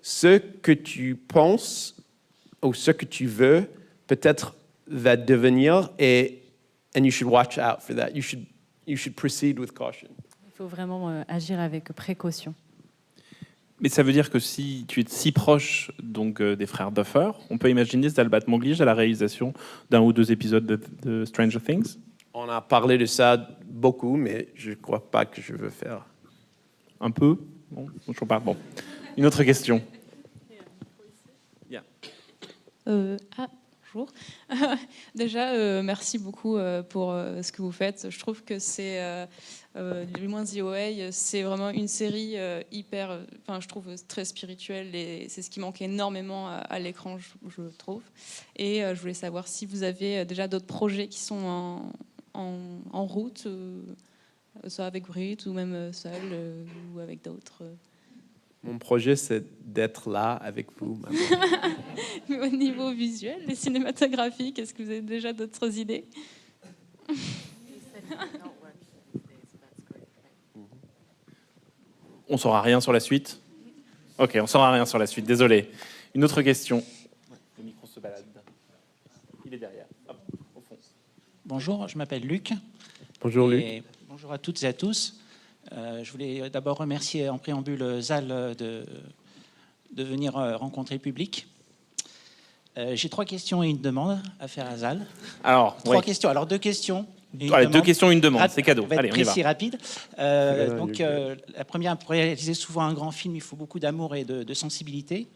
ce que tu penses ou ce que tu veux, peut-être va devenir and you should watch out for that. You should proceed with caution. Il faut vraiment agir avec précaution. Mais ça veut dire que si tu es si proche donc, des frères Duffer, on peut imaginer Zal Batmanglij à la réalisation d'un ou 2 épisodes de Stranger Things? On a parlé de ça beaucoup, mais je ne crois pas que je veux faire. Un peu? Bon, je ne parle. Bon. Une autre question. Bonjour. Déjà, merci beaucoup pour ce que vous faites. Je trouve que c'est, du moins The OA, c'est vraiment une série hyper, je trouve très spirituelle et c'est ce qui manque énormément à l'écran, je trouve. Et je voulais savoir si vous avez déjà d'autres projets qui sont en route, soit avec Brit ou même seul ou avec d'autres. Mon projet, c'est d'être là avec vous, maman. Mais au niveau visuel et cinématographique, est-ce que vous avez déjà d'autres idées? On ne saura rien sur la suite? Ok, on ne saura rien sur la suite, désolé. Une autre question. Le micro se balade. Il est derrière. Hop, au fond. Bonjour, je m'appelle Luc. Bonjour Luc. Bonjour à toutes et à tous. Je voulais d'abord remercier en préambule Zal de venir rencontrer le public. J'ai 3 questions et une demande à faire à Zal. Alors, 3 questions. Alors 2 questions. Allez, 2 questions, une demande. C'est cadeau. Allez, on y va. Précis, rapide. La première, pour réaliser souvent un grand film, il faut beaucoup d'amour et de sensibilité.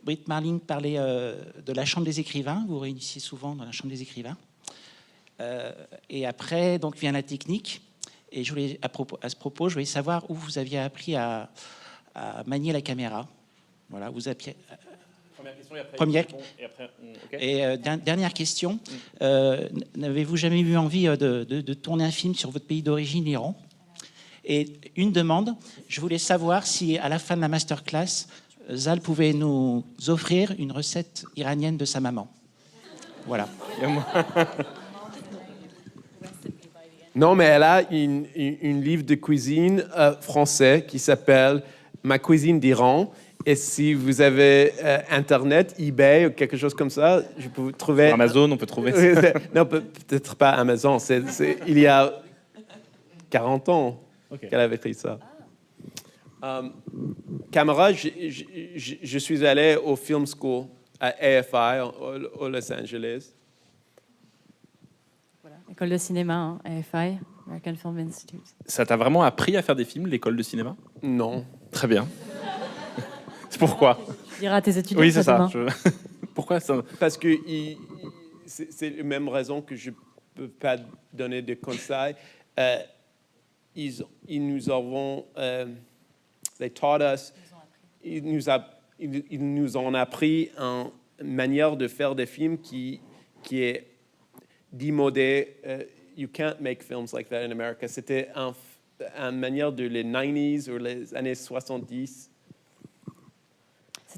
Brit Marling parlait de la Chambre des écrivains. Vous réunissez souvent dans la Chambre des écrivains. Et après, donc, vient la technique. Et je voulais, à ce propos, je voulais savoir où vous aviez appris à manier la caméra. Voilà, vous aviez... Première question et après... Première. Et après, okay. Dernière question. N'avez-vous jamais eu envie de tourner un film sur votre pays d'origine, l'Iran? Et une demande, je voulais savoir si, à la fin de la masterclass, Zal pouvait nous offrir une recette iranienne de sa maman. Voilà. Non, mais elle a une livre de cuisine français qui s'appelle Ma cuisine d'Iran. Et si vous avez Internet, eBay ou quelque chose comme ça, je peux vous trouver... Sur Amazon, on peut trouver ça. Non, peut-être pas Amazon. Il y a 40 ans qu'elle avait écrit ça. Caméra, je suis allé au Film School à AFI, au Los Angeles. École de cinéma, AFI, American Film Institute. Ça t'a vraiment appris à faire des films, l'école de cinéma? Non. Très bien. C'est pourquoi? Tu diras à tes étudiants. Oui, c'est ça. Pourquoi ça? Parce que c'est la même raison que je ne peux pas donner de conseils. Ils nous avons... they taught us... Ils nous ont appris une manière de faire des films qui est démodé. You can't make films like that in America. C'était une manière de les 90s ou les années 70.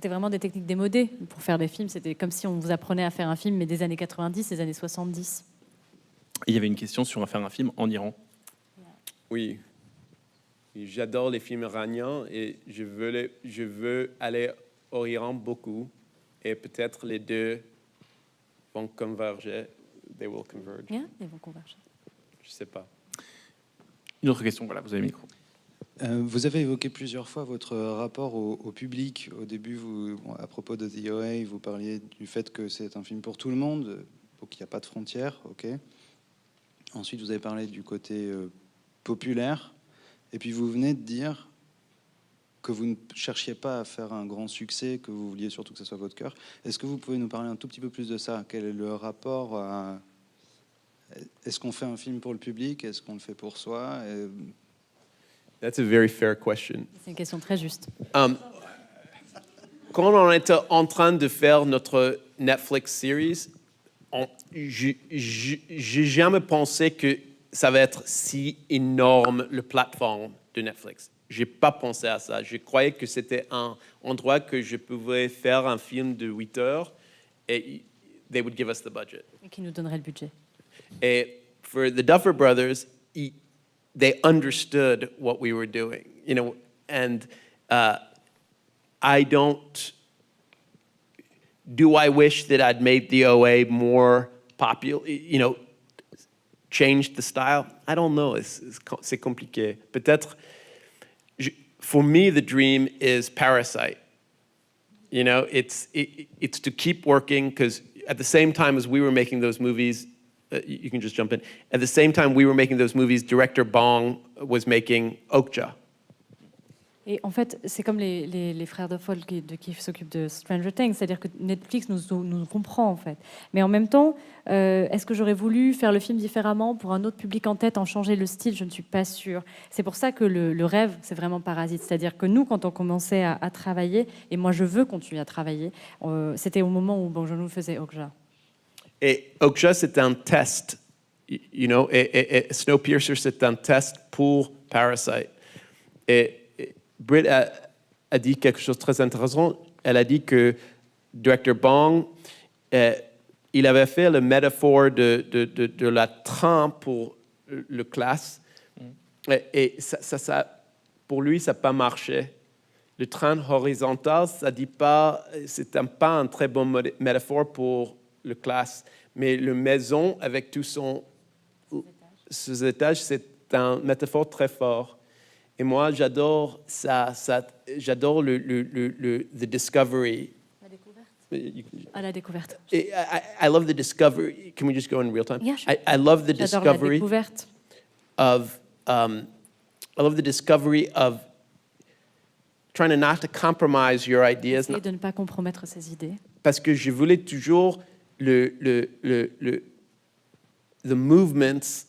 c'était vraiment des techniques démodées pour faire des films. C'était comme si on vous apprenait à faire un film, mais des années 90, des années 70. Il y avait une question sur faire un film en Iran. Oui. J'adore les films iraniens et je veux aller au Iran beaucoup. Et peut-être les deux vont converger. They will converge. Yeah, ils vont converger. Je ne sais pas. Une autre question, voilà, vous avez le micro. Vous avez évoqué plusieurs fois votre rapport au public. Au début, à propos de The OA, vous parliez du fait que c'est un film pour tout le monde, qu'il n'y a pas de frontières. Ok. Ensuite, vous avez parlé du côté populaire. Et puis, vous venez de dire que vous ne cherchiez pas à faire un grand succès, que vous vouliez surtout que ce soit votre cœur. Est-ce que vous pouvez nous parler un tout petit peu plus de ça? Quel est le rapport à... Est-ce qu'on fait un film pour le public? Est-ce qu'on le fait pour soi? That's a very fair question. C'est une question très juste. Quand on était en train de faire notre Netflix series, j'ai jamais pensé que ça va être si énorme, le plateforme de Netflix. J'ai pas pensé à ça. Je croyais que c'était un endroit que je pouvais faire un film de 8 heures et they would give us the budget. Et qui nous donnerait le budget. Et for the Duffer Brothers, they understood what we were doing, you know, and I wish that I'd made the OA more popular, you know, changed the style? I don't know, c'est compliqué. Peut-être, for me, the dream is Parasite. You know, it's to keep working, because at the same time as we were making those movies, you can just jump in. At the same time we were making those movies, director Bong was making Okja. Et en fait, c'est comme les frères de Folk qui s'occupent de Stranger Things, c'est-à-dire que Netflix nous comprend en fait. Mais en même temps, est-ce que j'aurais voulu faire le film différemment pour un autre public en tête, en changer le style? Je ne suis pas sûre. C'est pour ça que le rêve, c'est vraiment Parasite. C'est-à-dire que nous, quand on commençait à travailler, et moi je veux continuer à travailler, c'était au moment où Bong Joon-ho faisait Okja. Et Okja, c'est un test, you know, et Snowpiercer, c'est un test pour Parasite. Et Britt a dit quelque chose de très intéressant. Elle a dit que directeur Bong, il avait fait la métaphore de la train pour le classe. Et ça, pour lui, ça n'a pas marché. Le train horizontal, ça dit pas, c'est pas un très bon métaphore pour le classe. Mais la maison, avec tous ses étages, c'est un métaphore très fort. Et moi, j'adore ça j'adore the discovery. La découverte. À la découverte. I love the discovery. Can we just go in real time? Yeah, sure. I love the J'adore la discovery découverte. of I love the discovery of trying to not to compromise your ideas. Essayer de ne pas compromettre ses idées. Parce que je voulais toujours the movements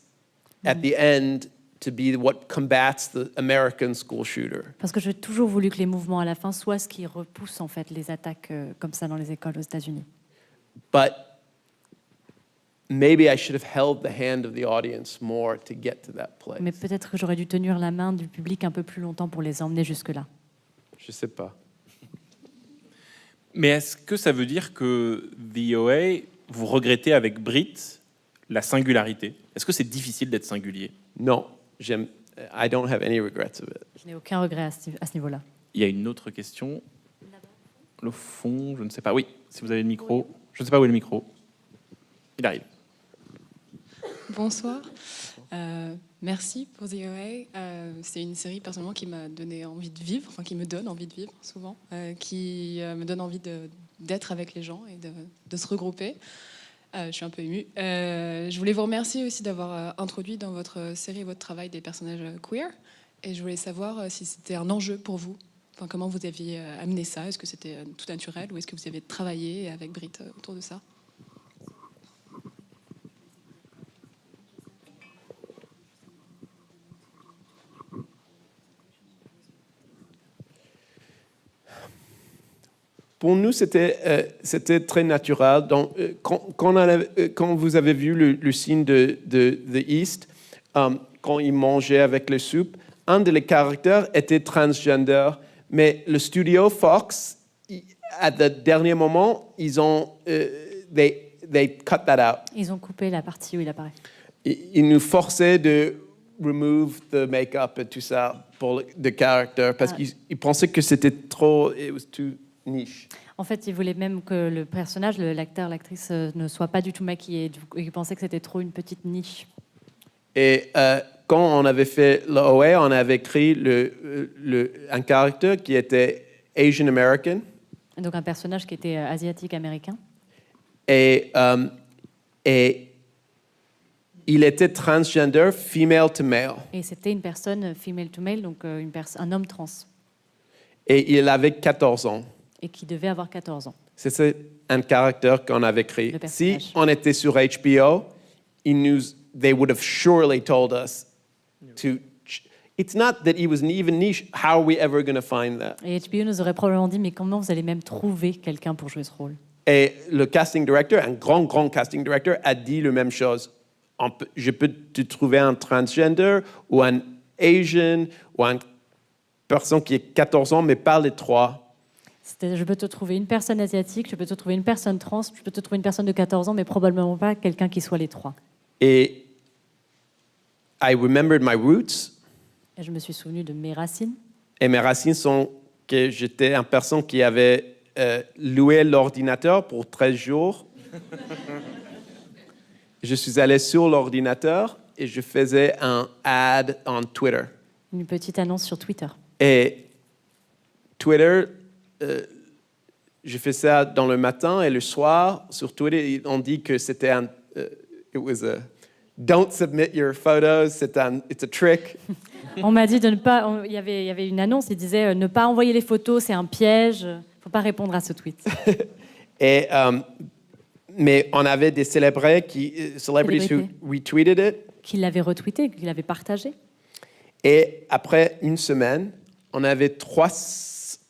at the end to be what combats the American school shooter. Parce que j'ai toujours voulu que les mouvements à la fin soient ce qui repousse en fait les attaques comme ça dans les écoles aux États-Unis. But maybe I should have held the hand of the audience more to get to that place. Mais peut-être que j'aurais dû tenir la main du public un peu plus longtemps pour les emmener jusque-là. Je sais pas. Mais est-ce que ça veut dire que The OA, vous regrettez avec Britt la singularité? Est-ce que c'est difficile d'être singulier? Non, I don't have any regrets of it. Je n'ai aucun regret à ce niveau-là. Il y a une autre question. Le fond, je ne sais pas. Oui, si vous avez le micro. Je ne sais pas où est le micro. Il arrive. Bonsoir. Merci pour The OA. C'est une série personnellement qui m'a donné envie de vivre, enfin qui me donne envie de vivre souvent, qui me donne envie d'être avec les gens et de se regrouper. Je suis un peu émue. Je voulais vous remercier aussi d'avoir introduit dans votre série et votre travail des personnages queer. Et je voulais savoir si c'était un enjeu pour vous. Enfin, comment vous aviez amené ça? Est-ce que c'était tout naturel ou est-ce que vous avez travaillé avec Britt autour de ça? Pour nous, c'était très naturel. Donc, quand vous avez vu le signe de The East, quand il mangeait avec les soupes, un des caractères était transgender, mais le studio Fox at the dernier moment, ils ont they cut that out. Ils ont coupé la partie où il apparaît. Ils nous forçaient de remove the make-up et tout ça pour le character parce qu'ils pensaient que c'était trop, it was too niche. En fait, ils voulaient même que le personnage, l'acteur, l'actrice ne soit pas du tout maquillé. Ils pensaient que c'était trop une petite niche. Et quand on avait fait l'OA, on avait écrit un caractère qui était Asian American. Donc un personnage qui était asiatique américain. Et il était transgender, female to male. Et c'était une personne female to male, donc un homme trans. Et il avait 14 ans. Et qui devait avoir 14 ans. C'est un caractère qu'on avait créé. Si on était sur HBO, they would have surely told us to. It's not that he was even niche. How are we ever going to find that? Et HBO nous aurait probablement dit, mais comment vous allez même trouver quelqu'un pour jouer ce rôle? Et le casting director, un grand casting director, a dit la même chose. Je peux te trouver un transgender ou un Asian ou une personne qui est 14 ans, mais pas les trois. Je peux te trouver une personne asiatique, je peux te trouver une personne trans, je peux te trouver une personne de 14 ans, mais probablement pas quelqu'un qui soit les trois. Et I remembered my roots. Et je me suis souvenu de mes racines. Et mes racines sont que j'étais une personne qui avait loué l'ordinateur pour 13 jours. Je suis allé sur l'ordinateur et je faisais un ad en Twitter. Une petite annonce sur Twitter. Et Twitter, je fais ça dans le matin et le soir. Sur Twitter, on dit que c'était it was a don't submit your photos. It's a trick. On m'a dit de ne pas. Il y avait une annonce. Il disait ne pas envoyer les photos, c'est un piège. Faut pas répondre à ce tweet. Et mais on avait des celebrities who retweeted it. Qui l'avaient retweeté, qui l'avaient partagé. Et après une semaine, on avait 300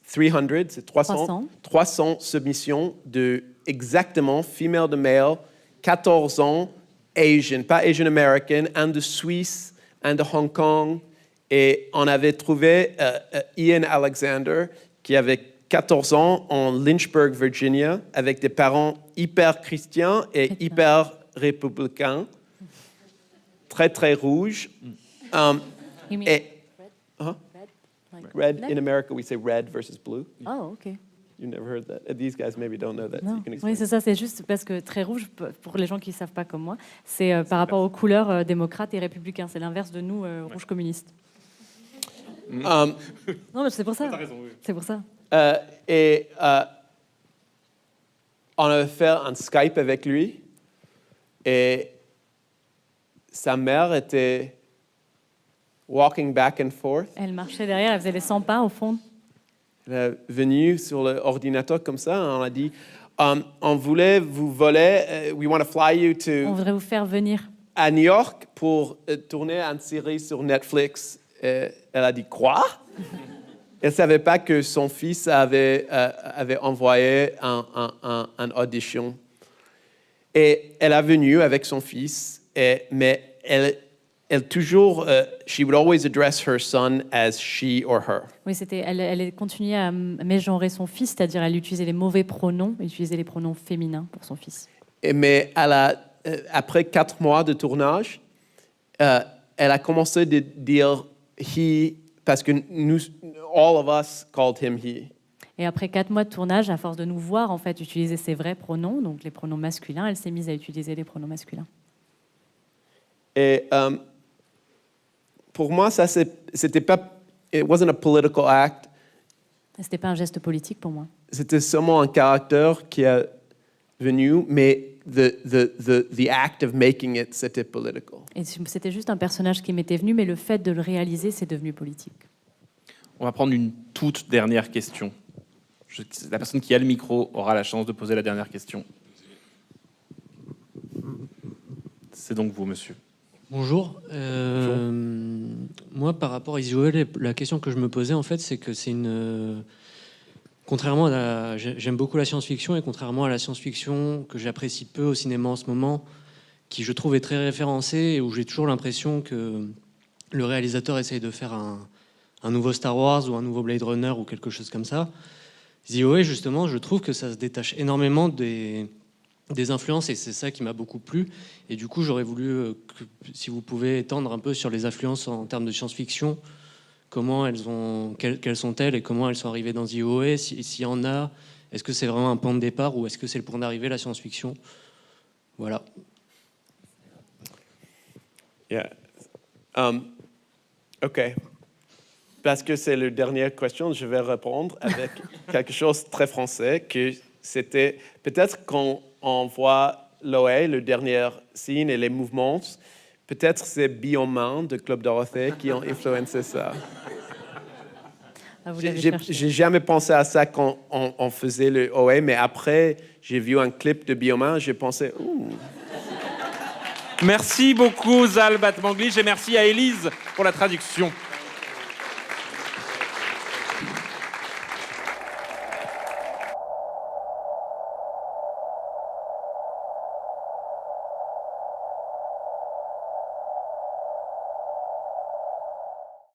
submissions de exactement female to male, 14 ans, Asian, pas Asian American, un de Suisse, un de Hong Kong. Et on avait trouvé Ian Alexander, qui avait 14 ans en Lynchburg, Virginia, avec des parents hyper chrétiens et hyper républicains, très rouges. Red. In America, we say red versus blue. Oh, okay. You never heard that. These guys maybe don't know that. Non. So you can explain. Oui, c'est ça. C'est juste parce que très rouge, pour les gens qui ne savent pas comme moi, c'est par rapport aux couleurs démocrates et républicains. C'est l'inverse de nous, rouge communiste. Non, mais c'est pour ça. Raison, oui. C'est pour ça. On a fait un Skype avec lui et sa mère était walking back and forth. Elle marchait derrière, elle faisait les 100 pas au fond. Elle est venue sur l'ordinateur comme ça. On a dit, on voulait vous voler. We want to fly you On voudrait vous faire venir à New York pour tourner une série sur Netflix. Elle a dit quoi? Elle ne savait pas que son fils avait envoyé une audition. Et elle est venue avec son fils, mais elle toujours, she would always address her son as she or her. Oui, elle continuait à mégenrer son fils, c'est-à-dire elle utilisait les mauvais pronoms, elle utilisait les pronoms féminins pour son fils. Mais après 4 mois de tournage, elle a commencé à dire he, parce que nous, all of us called him he. Et après 4 mois de tournage, à force de nous voir en fait utiliser ses vrais pronoms, donc les pronoms masculins, elle s'est mise à utiliser les pronoms masculins. Et pour moi, ça c'était pas, it wasn't a political act. C'était pas un geste politique pour moi. C'était seulement un caractère qui est venu, mais the act of making it, c'était political. Et c'était juste un personnage qui m'était venu, mais le fait de le réaliser, c'est devenu politique. On va prendre une toute dernière question. La personne qui a le micro aura la chance de poser la dernière question. C'est donc vous, monsieur. Bonjour. Moi, par rapport à Easy Way, la question que je me posais, en fait, c'est que c'est une... Contrairement à j'aime beaucoup la science-fiction, et contrairement à la science-fiction que j'apprécie peu au cinéma en ce moment, qui je trouve est très référencée, et où j'ai toujours l'impression que le réalisateur essaye de faire un nouveau Star Wars ou un nouveau Blade Runner ou quelque chose comme ça. The OA, justement, je trouve que ça se détache énormément des influences, et c'est ça qui m'a beaucoup plu. Et du coup, j'aurais voulu, si vous pouvez étendre un peu sur les influences en termes de science-fiction, quelles sont-elles et comment elles sont arrivées dans The OA, s'il y en a, est-ce que c'est vraiment un point de départ ou est-ce que c'est le point d'arrivée, la science-fiction? Voilà. Yeah. OK. Parce que c'est la dernière question, je vais répondre avec quelque chose de très français, que c'était peut-être quand on voit l'OA, le dernier signe et les mouvements, peut-être c'est Biomain de Club Dorothée qui ont influencé ça. Ah, J'ai jamais pensé à ça quand on faisait le OA, mais après, j'ai vu un clip de Biomain, j'ai pensé, ouh. Merci beaucoup, Zal Batmanglish, et merci à Élise pour la traduction.